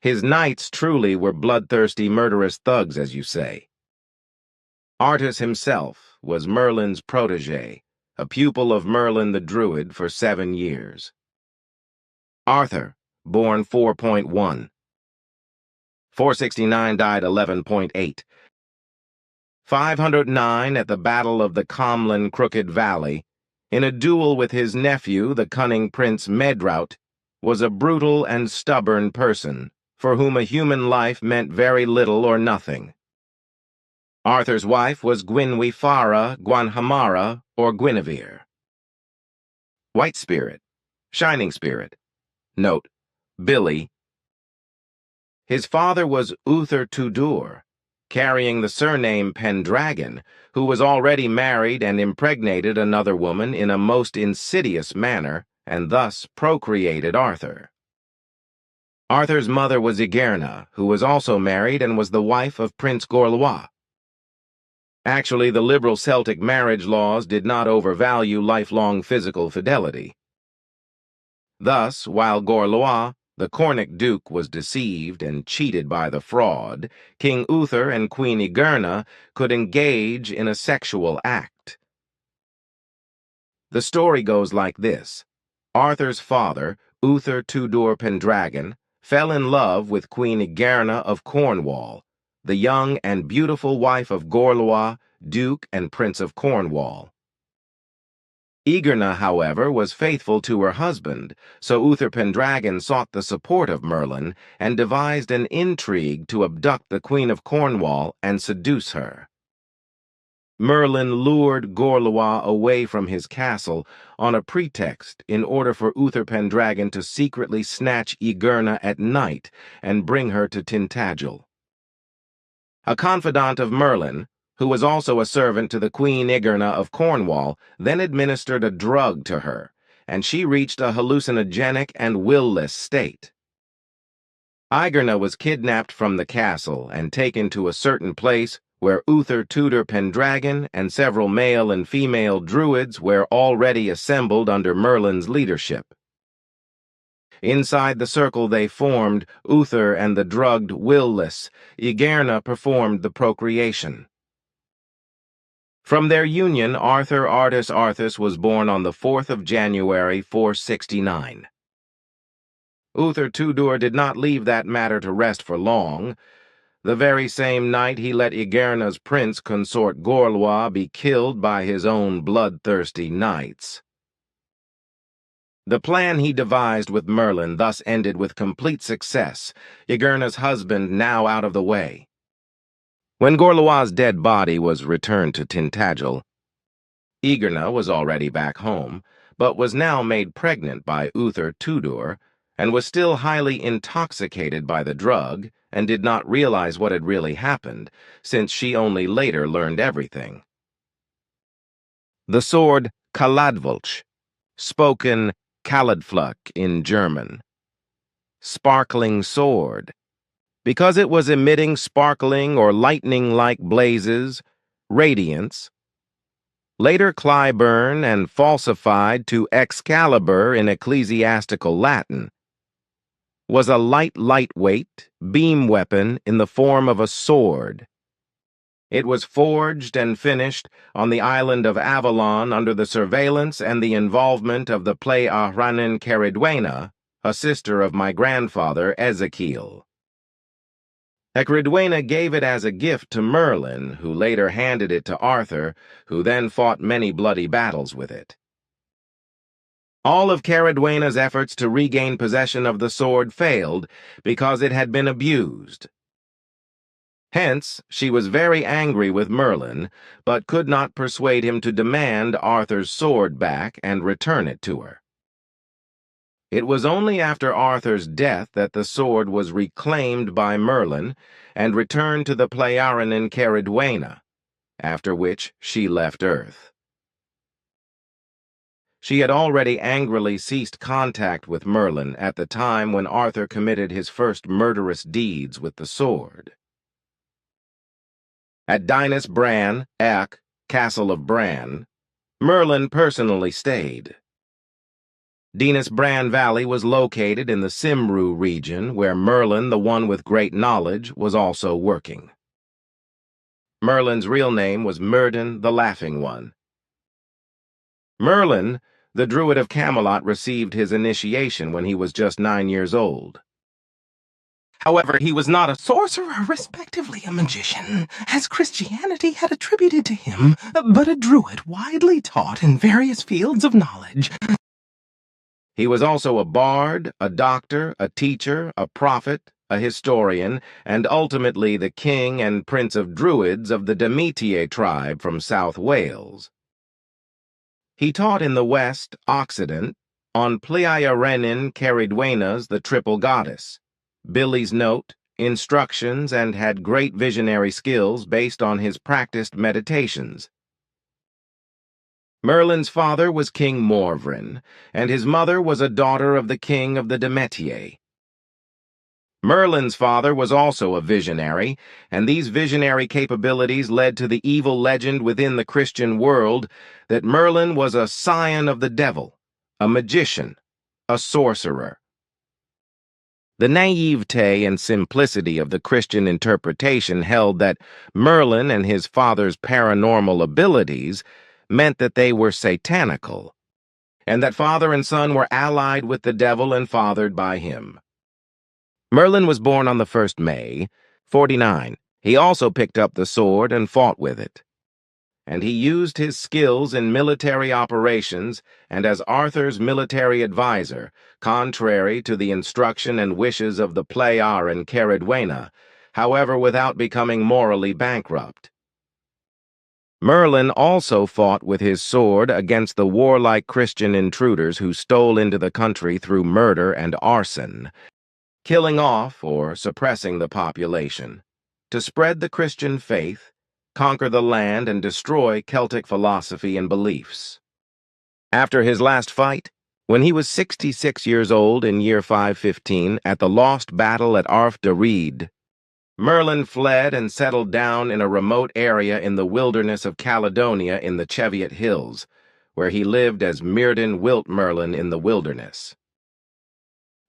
His knights truly were bloodthirsty, murderous thugs, as you say. Artus himself was Merlin's protege, a pupil of Merlin the Druid for 7 years. Arthur, born 4.1. 469 died 11.8. 509 at the Battle of the Comlin Crooked Valley, in a duel with his nephew, the cunning Prince Medraut, was a brutal and stubborn person, for whom a human life meant very little or nothing. Arthur's wife was Gwynwifara Gwanhamara, or Guinevere. White Spirit, Shining Spirit. Note, Billy. His father was Uther Tudur, carrying the surname Pendragon, who was already married and impregnated another woman in a most insidious manner, and thus procreated Arthur. Arthur's mother was Igerna, who was also married and was the wife of Prince Gorlois. Actually, the liberal Celtic marriage laws did not overvalue lifelong physical fidelity. Thus, while Gorlois, the Cornic duke, was deceived and cheated by the fraud, King Uther and Queen Igerna could engage in a sexual act. The story goes like this. Arthur's father, Uther Tudor Pendragon, fell in love with Queen Igerna of Cornwall, the young and beautiful wife of Gorlois, Duke and Prince of Cornwall. Igerna, however, was faithful to her husband, so Uther Pendragon sought the support of Merlin and devised an intrigue to abduct the Queen of Cornwall and seduce her. Merlin lured Gorlois away from his castle on a pretext in order for Uther Pendragon to secretly snatch Igerna at night and bring her to Tintagel. A confidant of Merlin, who was also a servant to the Queen Igerna of Cornwall, then administered a drug to her, and she reached a hallucinogenic and will-less state. Igerna was kidnapped from the castle and taken to a certain place where Uther Tudor Pendragon and several male and female druids were already assembled under Merlin's leadership. Inside the circle they formed, Uther and the drugged will-less, Igerna performed the procreation. From their union, Arthur Artus Arthus was born on the 4th of January, 469. Uther Tudor did not leave that matter to rest for long. The very same night he let Igerna's prince consort Gorlois be killed by his own bloodthirsty knights. The plan he devised with Merlin thus ended with complete success, Igerna's husband now out of the way. When Gorlois' dead body was returned to Tintagel, Igerna was already back home, but was now made pregnant by Uther Tudor, and was still highly intoxicated by the drug, and did not realize what had really happened, since she only later learned everything. The sword Kaladvolch, spoken Kaladfluck in German. Sparkling sword. Because it was emitting sparkling or lightning-like blazes, radiance, later Clyburn and falsified to Excalibur in ecclesiastical Latin, was a lightweight beam weapon in the form of a sword. It was forged and finished on the island of Avalon under the surveillance and the involvement of the Ptaah Ceridwena, a sister of my grandfather Ezekiel. Ceridwena gave it as a gift to Merlin, who later handed it to Arthur, who then fought many bloody battles with it. All of Ceridwena's efforts to regain possession of the sword failed because it had been abused. Hence, she was very angry with Merlin, but could not persuade him to demand Arthur's sword back and return it to her. It was only after Arthur's death that the sword was reclaimed by Merlin and returned to the Pleiaranen Ceridwena, after which she left Earth. She had already angrily ceased contact with Merlin at the time when Arthur committed his first murderous deeds with the sword. At Dinas Bran, Castle of Bran, Merlin personally stayed. Dinas Bran Valley was located in the Cymru region, where Merlin, the one with great knowledge, was also working. Merlin's real name was Myrddin the Laughing One. Merlin, the Druid of Camelot, received his initiation when he was just 9 years old. However, he was not a sorcerer, respectively a magician, as Christianity had attributed to him, but a druid widely taught in various fields of knowledge. He was also a bard, a doctor, a teacher, a prophet, a historian, and ultimately the king and prince of druids of the Demetiae tribe from South Wales. He taught in the West, Occident, on Pleiaranen Ceridwena's the triple goddess, Billy's Note, instructions, and had great visionary skills based on his practiced meditations. Merlin's father was King Morvran, and his mother was a daughter of the king of the Demetier. Merlin's father was also a visionary, and these visionary capabilities led to the evil legend within the Christian world that Merlin was a scion of the devil, a magician, a sorcerer. The naivete and simplicity of the Christian interpretation held that Merlin and his father's paranormal abilities meant that they were satanical, and that father and son were allied with the devil and fathered by him. Merlin was born on the 1st May, 49. He also picked up the sword and fought with it. And he used his skills in military operations and as Arthur's military advisor, contrary to the instruction and wishes of the Ptaah and Caradwena, however without becoming morally bankrupt. Merlin also fought with his sword against the warlike Christian intruders who stole into the country through murder and arson, killing off or suppressing the population, to spread the Christian faith, conquer the land, and destroy Celtic philosophy and beliefs. After his last fight, when he was 66 years old in year 515 at the lost battle at Arf Dereed, Merlin fled and settled down in a remote area in the wilderness of Caledonia in the Cheviot Hills, where he lived as Mirden Wilt Merlin in the wilderness.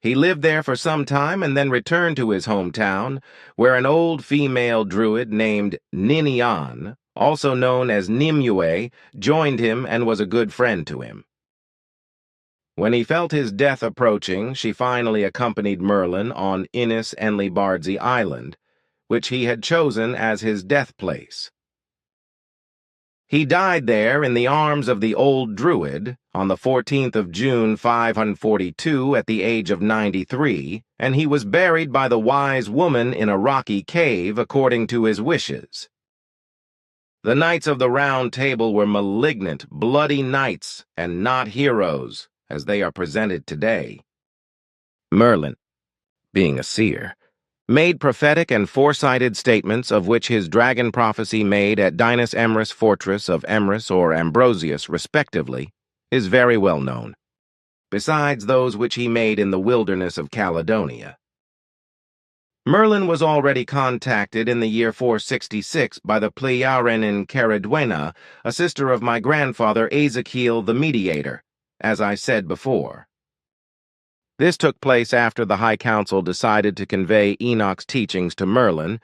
He lived there for some time and then returned to his hometown, where an old female druid named Ninian, also known as Nimue, joined him and was a good friend to him. When he felt his death approaching, she finally accompanied Merlin on Innis Enlibardzi Island, which he had chosen as his death place. He died there in the arms of the old druid on the 14th of June 542 at the age of 93, and he was buried by the wise woman in a rocky cave according to his wishes. The Knights of the Round Table were malignant, bloody knights and not heroes, as they are presented today. Merlin, being a seer, made prophetic and foresighted statements of which his dragon prophecy made at Dinas Emrys fortress of Emrys or Ambrosius, respectively, is very well known, besides those which he made in the wilderness of Caledonia. Merlin was already contacted in the year 466 by the Pleiaren in Caradwena, a sister of my grandfather Ezekiel the Mediator, as I said before. This took place after the High Council decided to convey Enoch's teachings to Merlin,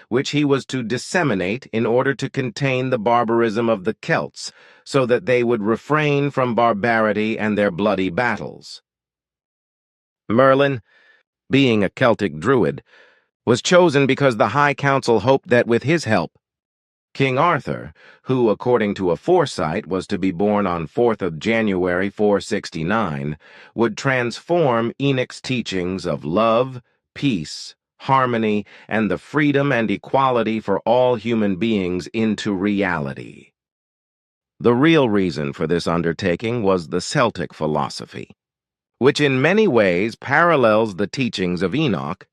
which he was to disseminate in order to contain the barbarism of the Celts, so that they would refrain from barbarity and their bloody battles. Merlin, being a Celtic druid, was chosen because the High Council hoped that with his help, King Arthur, who, according to a foresight, was to be born on 4th of January 469, would transform Enoch's teachings of love, peace, harmony, and the freedom and equality for all human beings into reality. The real reason for this undertaking was the Celtic philosophy, which in many ways parallels the teachings of Enoch,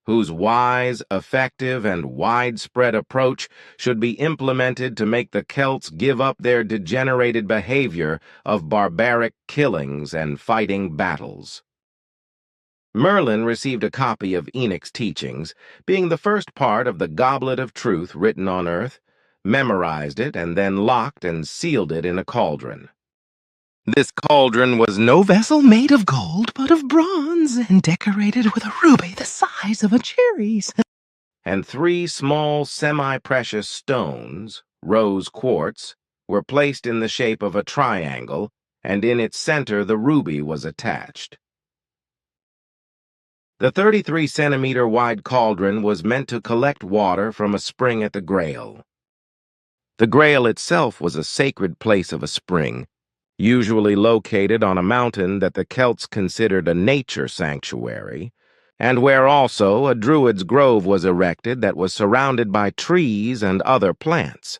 whose wise, effective, and widespread approach should be implemented to make the Celts give up their degenerated behavior of barbaric killings and fighting battles. Merlin received a copy of Enoch's teachings, being the first part of the Goblet of Truth written on earth, memorized it, and then locked and sealed it in a cauldron. This cauldron was no vessel made of gold, but of bronze, and decorated with a ruby the size of a cherry's. And 3 small semi-precious stones, rose quartz, were placed in the shape of a triangle, and in its center the ruby was attached. The 33-centimeter wide cauldron was meant to collect water from a spring at the Grail. The Grail itself was a sacred place of a spring, usually located on a mountain that the Celts considered a nature sanctuary, and where also a druid's grove was erected that was surrounded by trees and other plants.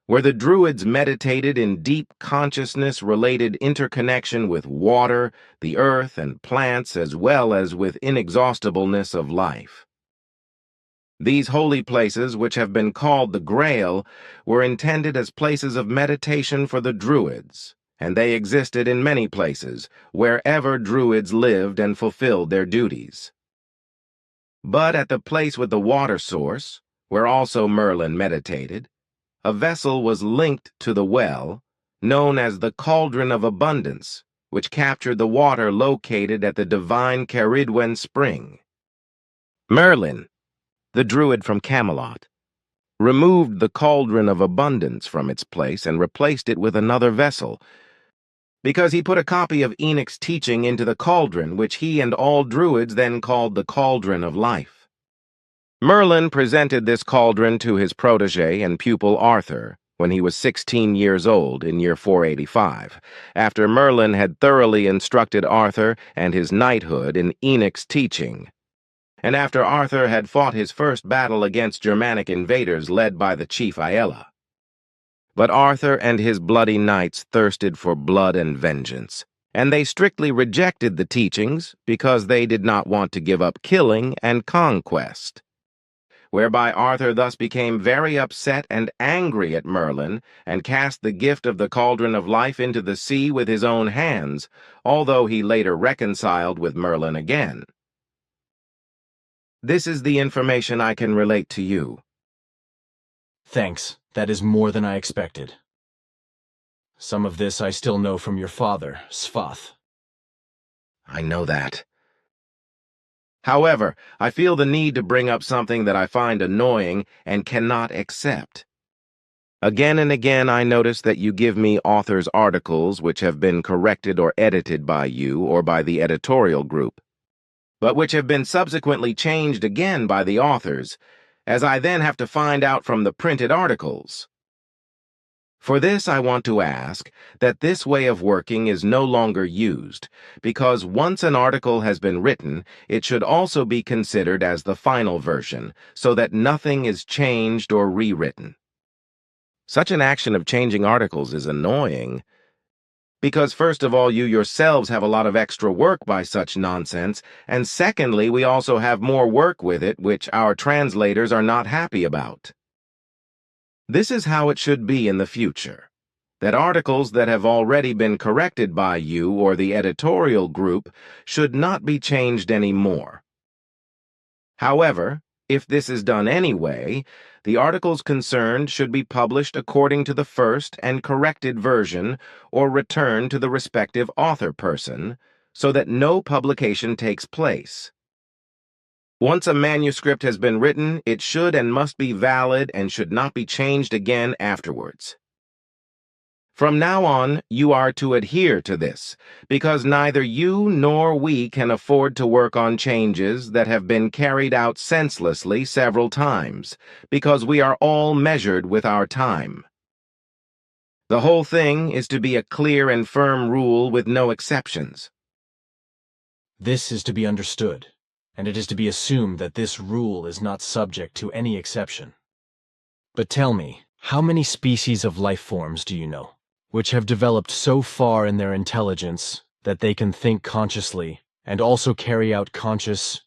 where the Druids meditated in deep consciousness-related interconnection with water, the earth, and plants, as well as with inexhaustibleness of life. These holy places, which have been called the Grail, were intended as places of meditation for the Druids, and they existed in many places, wherever Druids lived and fulfilled their duties. But at the place with the water source, where also Merlin meditated, a vessel was linked to the well, known as the Cauldron of Abundance, which captured the water located at the divine Caridwen spring. Merlin, the druid from Camelot, removed the Cauldron of Abundance from its place and replaced it with another vessel, because he put a copy of Enoch's teaching into the cauldron, which he and all druids then called the Cauldron of Life. Merlin presented this cauldron to his protege and pupil Arthur when he was 16 years old in year 485, after Merlin had thoroughly instructed Arthur and his knighthood in Enoch's teaching, and after Arthur had fought his first battle against Germanic invaders led by the chief Aella. But Arthur and his bloody knights thirsted for blood and vengeance, and they strictly rejected the teachings because they did not want to give up killing and conquest, whereby Arthur thus became very upset and angry at Merlin and cast the gift of the Cauldron of Life into the sea with his own hands, although he later reconciled with Merlin again. This is the information I can relate to you. Thanks, that is more than I expected. Some of this I still know from your father, Svath. I know that. However, I feel the need to bring up something that I find annoying and cannot accept. Again and again I notice that you give me authors' articles which have been corrected or edited by you or by the editorial group, but which have been subsequently changed again by the authors, as I then have to find out from the printed articles. For this I want to ask that this way of working is no longer used, because once an article has been written, it should also be considered as the final version, so that nothing is changed or rewritten. Such an action of changing articles is annoying, because first of all, you yourselves have a lot of extra work by such nonsense, and secondly, we also have more work with it which our translators are not happy about. This is how it should be in the future, that articles that have already been corrected by you or the editorial group should not be changed anymore. However, if this is done anyway, the articles concerned should be published according to the first and corrected version or returned to the respective author person, so that no publication takes place. Once a manuscript has been written, it should and must be valid and should not be changed again afterwards. From now on, you are to adhere to this, because neither you nor we can afford to work on changes that have been carried out senselessly several times, because we are all measured with our time. The whole thing is to be a clear and firm rule with no exceptions. This is to be understood, and it is to be assumed that this rule is not subject to any exception. But tell me, how many species of life forms do you know, which have developed so far in their intelligence that they can think consciously and also carry out conscious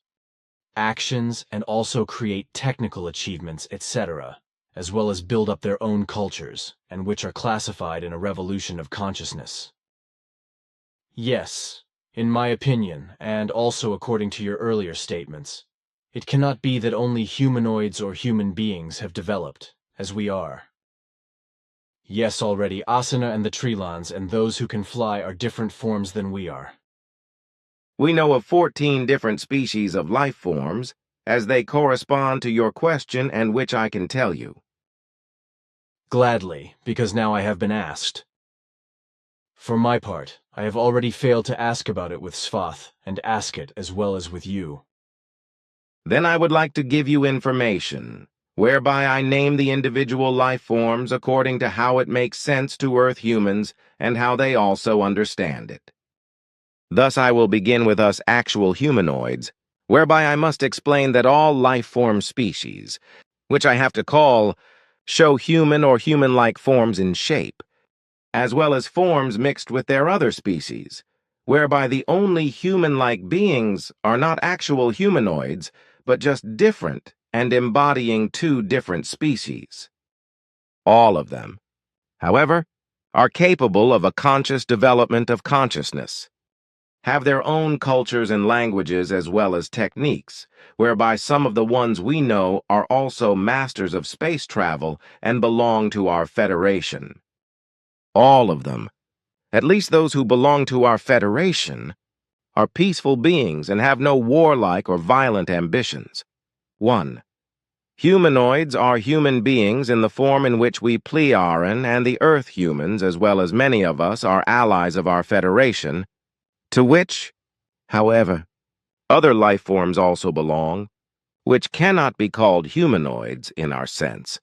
actions and also create technical achievements, etc., as well as build up their own cultures, and which are classified in a revolution of consciousness? Yes, in my opinion, and also according to your earlier statements, it cannot be that only humanoids or human beings have developed, as we are. Yes, already Asana and the Trilans and those who can fly are different forms than we are. We know of 14 different species of life forms, as they correspond to your question and which I can tell you. Gladly, because now I have been asked. For my part, I have already failed to ask about it with Svath, and ask it as well as with you. Then I would like to give you information, whereby I name the individual life forms according to how it makes sense to Earth humans and how they also understand it. Thus I will begin with us actual humanoids, whereby I must explain that all life form species, which I have to call show human or human-like forms in shape, as well as forms mixed with their other species, whereby the only human-like beings are not actual humanoids, but just different and embodying two different species. All of them, however, are capable of a conscious development of consciousness, have their own cultures and languages as well as techniques, whereby some of the ones we know are also masters of space travel and belong to our Federation. All of them, at least those who belong to our Federation, are peaceful beings and have no warlike or violent ambitions. 1. Humanoids are human beings in the form in which we Pleiaren and the Earth humans, as well as many of us, are allies of our Federation, to which, however, other life forms also belong, which cannot be called humanoids in our sense,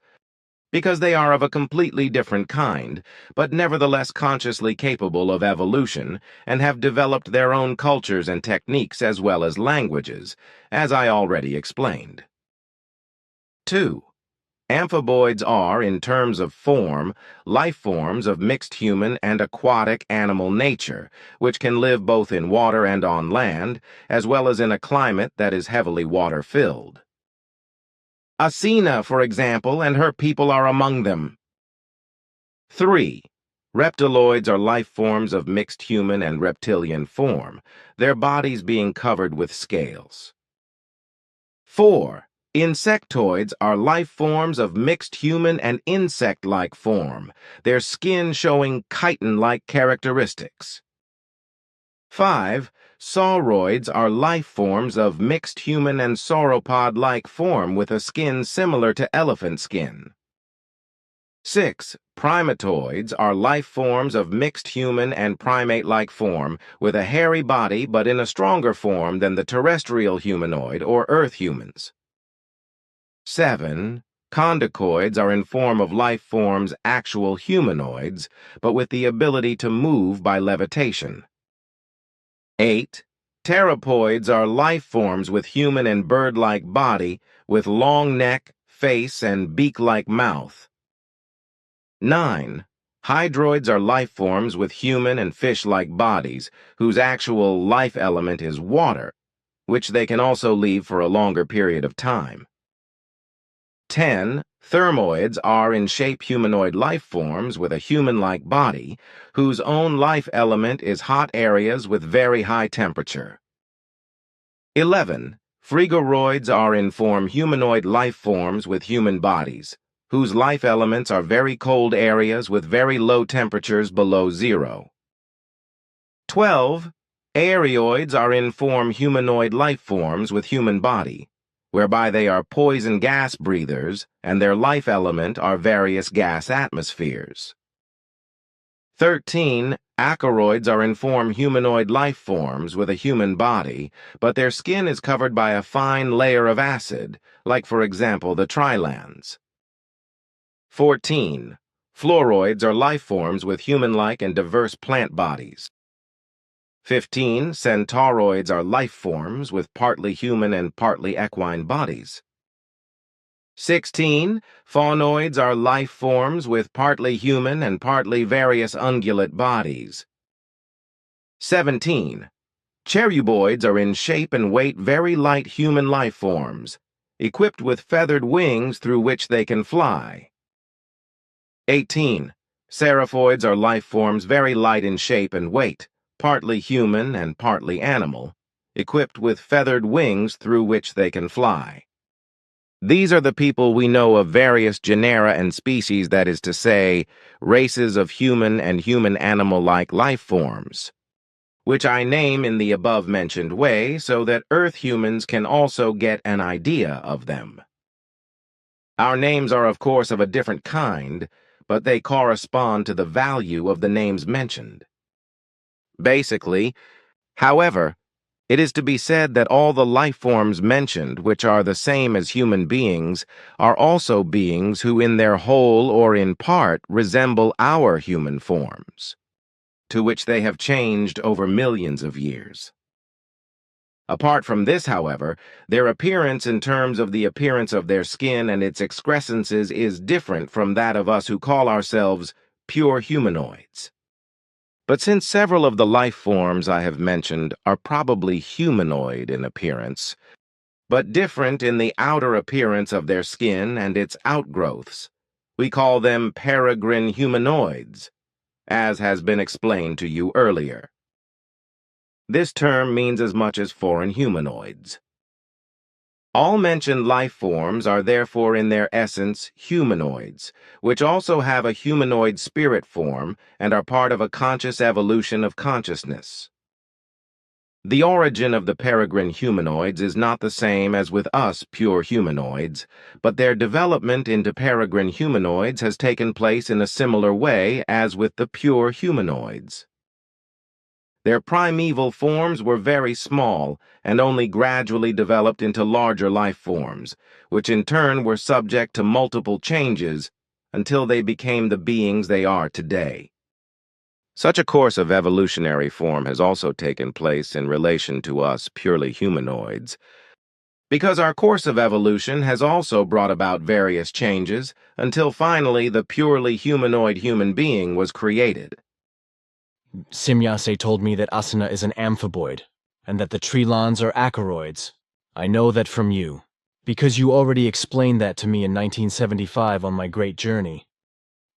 because they are of a completely different kind, but nevertheless consciously capable of evolution and have developed their own cultures and techniques as well as languages, as I already explained. 2. Amphiboids are, in terms of form, life forms of mixed human and aquatic animal nature, which can live both in water and on land, as well as in a climate that is heavily water-filled. Asina, for example, and her people are among them. 3. Reptiloids are life forms of mixed human and reptilian form, their bodies being covered with scales. 4. Insectoids are life forms of mixed human and insect-like form, their skin showing chitin-like characteristics. 5. Sauroids are life forms of mixed human and sauropod-like form with a skin similar to elephant skin. 6. Primatoids are life forms of mixed human and primate-like form with a hairy body but in a stronger form than the terrestrial humanoid or earth humans. 7. Condycoids are in form of life forms actual humanoids, but with the ability to move by levitation. 8. Pteropoids are life forms with human and bird-like body, with long neck, face, and beak-like mouth. 9. Hydroids are life forms with human and fish-like bodies, whose actual life element is water, which they can also leave for a longer period of time. 10. Thermoids are in shape humanoid life forms with a human-like body, whose own life element is hot areas with very high temperature. 11. Frigoroids are in form humanoid life forms with human bodies, whose life elements are very cold areas with very low temperatures below zero. 12. Aereoids are in form humanoid life forms with human body, whereby they are poison gas breathers, and their life element are various gas atmospheres. 13. Acaroids are in form humanoid life forms with a human body, but their skin is covered by a fine layer of acid, like for example the trilans. 14. Fluoroids are life forms with human-like and diverse plant bodies. 15. Centauroids are life forms with partly human and partly equine bodies. 16. Faunoids are life forms with partly human and partly various ungulate bodies. 17. Cheruboids are in shape and weight very light human life forms, equipped with feathered wings through which they can fly. 18. Seraphoids are life forms very light in shape and weight, partly human and partly animal, equipped with feathered wings through which they can fly. These are the people we know of various genera and species, that is to say, races of human and human animal-like life forms, which I name in the above-mentioned way so that Earth humans can also get an idea of them. Our names are of course of a different kind, but they correspond to the value of the names mentioned. Basically, however, it is to be said that all the life forms mentioned, which are the same as human beings, are also beings who in their whole or in part resemble our human forms, to which they have changed over millions of years. Apart from this, however, their appearance in terms of the appearance of their skin and its excrescences is different from that of us who call ourselves pure humanoids. But since several of the life forms I have mentioned are probably humanoid in appearance, but different in the outer appearance of their skin and its outgrowths, we call them peregrine humanoids, as has been explained to you earlier. This term means as much as foreign humanoids. All mentioned life forms are therefore in their essence humanoids, which also have a humanoid spirit form and are part of a conscious evolution of consciousness. The origin of the peregrine humanoids is not the same as with us pure humanoids, but their development into peregrine humanoids has taken place in a similar way as with the pure humanoids. Their primeval forms were very small and only gradually developed into larger life forms, which in turn were subject to multiple changes until they became the beings they are today. Such a course of evolutionary form has also taken place in relation to us purely humanoids, because our course of evolution has also brought about various changes until finally the purely humanoid human being was created. Simyase told me that Asuna is an amphiboid, and that the Trilons are acaroids. I know that from you, because you already explained that to me in 1975 on my great journey.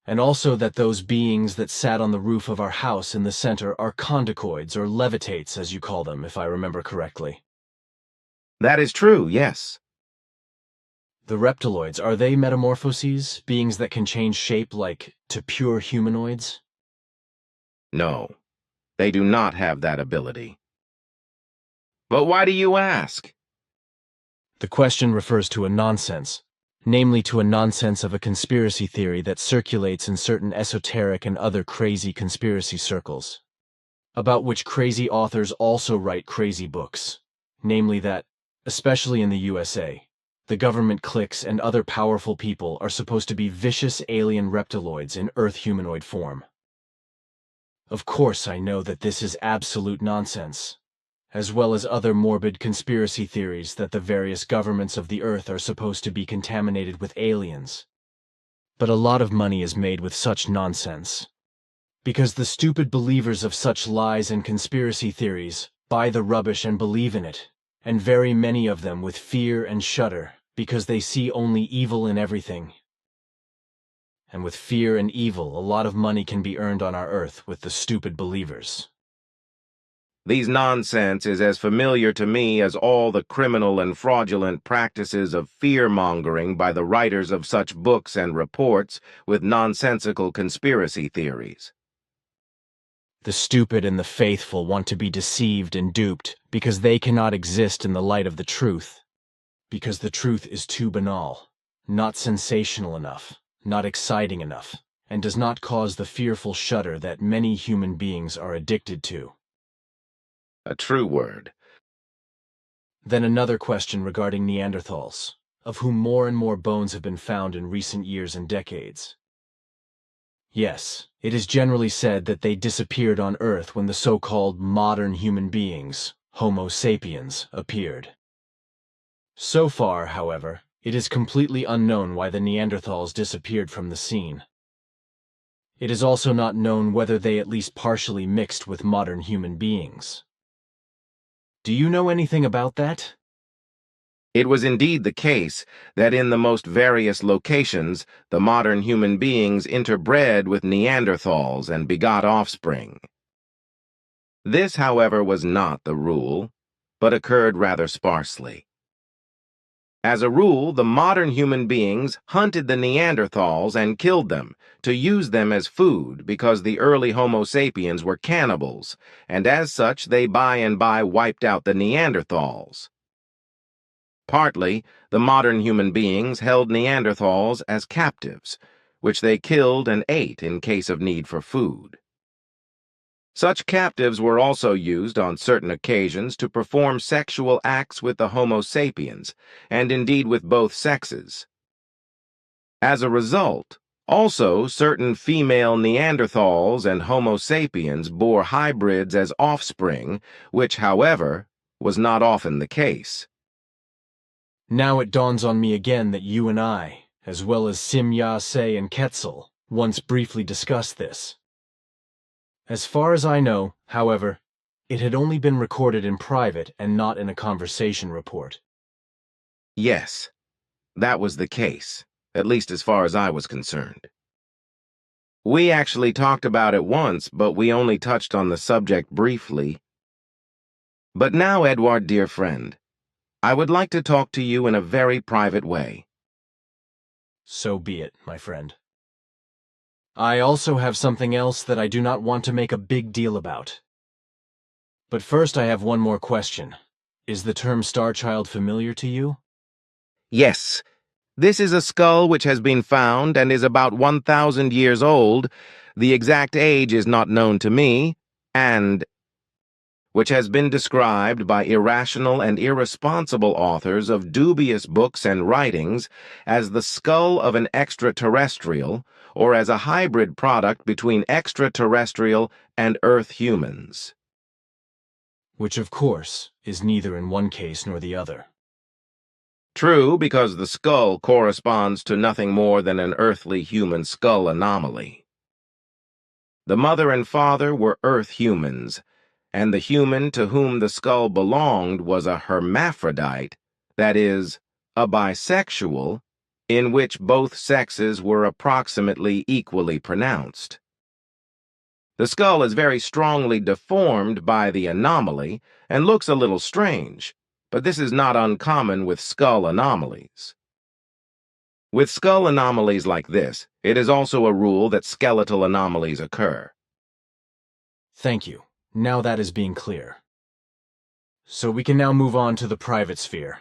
And also that those beings that sat on the roof of our house in the center are condicoids, or levitates, as you call them, if I remember correctly. That is true, yes. The reptiloids, are they metamorphoses, beings that can change shape like to pure humanoids? No, they do not have that ability. But why do you ask? The question refers to a nonsense, namely to a nonsense of a conspiracy theory that circulates in certain esoteric and other crazy conspiracy circles, about which crazy authors also write crazy books, namely that, especially in the USA, the government cliques and other powerful people are supposed to be vicious alien reptiloids in Earth humanoid form. Of course, I know that this is absolute nonsense, as well as other morbid conspiracy theories that the various governments of the Earth are supposed to be contaminated with aliens. But a lot of money is made with such nonsense, because the stupid believers of such lies and conspiracy theories buy the rubbish and believe in it, and very many of them with fear and shudder, because they see only evil in everything. And with fear and evil, a lot of money can be earned on our Earth with the stupid believers. These nonsense is as familiar to me as all the criminal and fraudulent practices of fear-mongering by the writers of such books and reports with nonsensical conspiracy theories. The stupid and the faithful want to be deceived and duped because they cannot exist in the light of the truth, because the truth is too banal, not sensational enough, not exciting enough, and does not cause the fearful shudder that many human beings are addicted to. A true word. Then another question regarding Neanderthals, of whom more and more bones have been found in recent years and decades. Yes, it is generally said that they disappeared on Earth when the so-called modern human beings, Homo sapiens, appeared. So far, however, it is completely unknown why the Neanderthals disappeared from the scene. It is also not known whether they at least partially mixed with modern human beings. Do you know anything about that? It was indeed the case that in the most various locations, the modern human beings interbred with Neanderthals and begot offspring. This, however, was not the rule, but occurred rather sparsely. As a rule, the modern human beings hunted the Neanderthals and killed them to use them as food because the early Homo sapiens were cannibals, and as such they by and by wiped out the Neanderthals. Partly, the modern human beings held Neanderthals as captives, which they killed and ate in case of need for food. Such captives were also used on certain occasions to perform sexual acts with the Homo sapiens, and indeed with both sexes. As a result, also certain female Neanderthals and Homo sapiens bore hybrids as offspring, which, however, was not often the case. Now it dawns on me again that you and I, as well as Sim Ya-se and Quetzal, once briefly discussed this. As far as I know, however, it had only been recorded in private and not in a conversation report. Yes, that was the case, at least as far as I was concerned. We actually talked about it once, but we only touched on the subject briefly. But now, Edward, dear friend, I would like to talk to you in a very private way. So be it, my friend. I also have something else that I do not want to make a big deal about. But first I have one more question. Is the term Star Child familiar to you? Yes, this is a skull which has been found and is about 1,000 years old. The exact age is not known to me, and which has been described by irrational and irresponsible authors of dubious books and writings as the skull of an extraterrestrial, or as a hybrid product between extraterrestrial and Earth humans. Which, of course, is neither in one case nor the other. True, because the skull corresponds to nothing more than an earthly human skull anomaly. The mother and father were Earth humans, and the human to whom the skull belonged was a hermaphrodite, that is, a bisexual, in which both sexes were approximately equally pronounced. The skull is very strongly deformed by the anomaly and looks a little strange, but this is not uncommon with skull anomalies. With skull anomalies like this, it is also a rule that skeletal anomalies occur. Thank you. Now that is being clear. So we can now move on to the private sphere.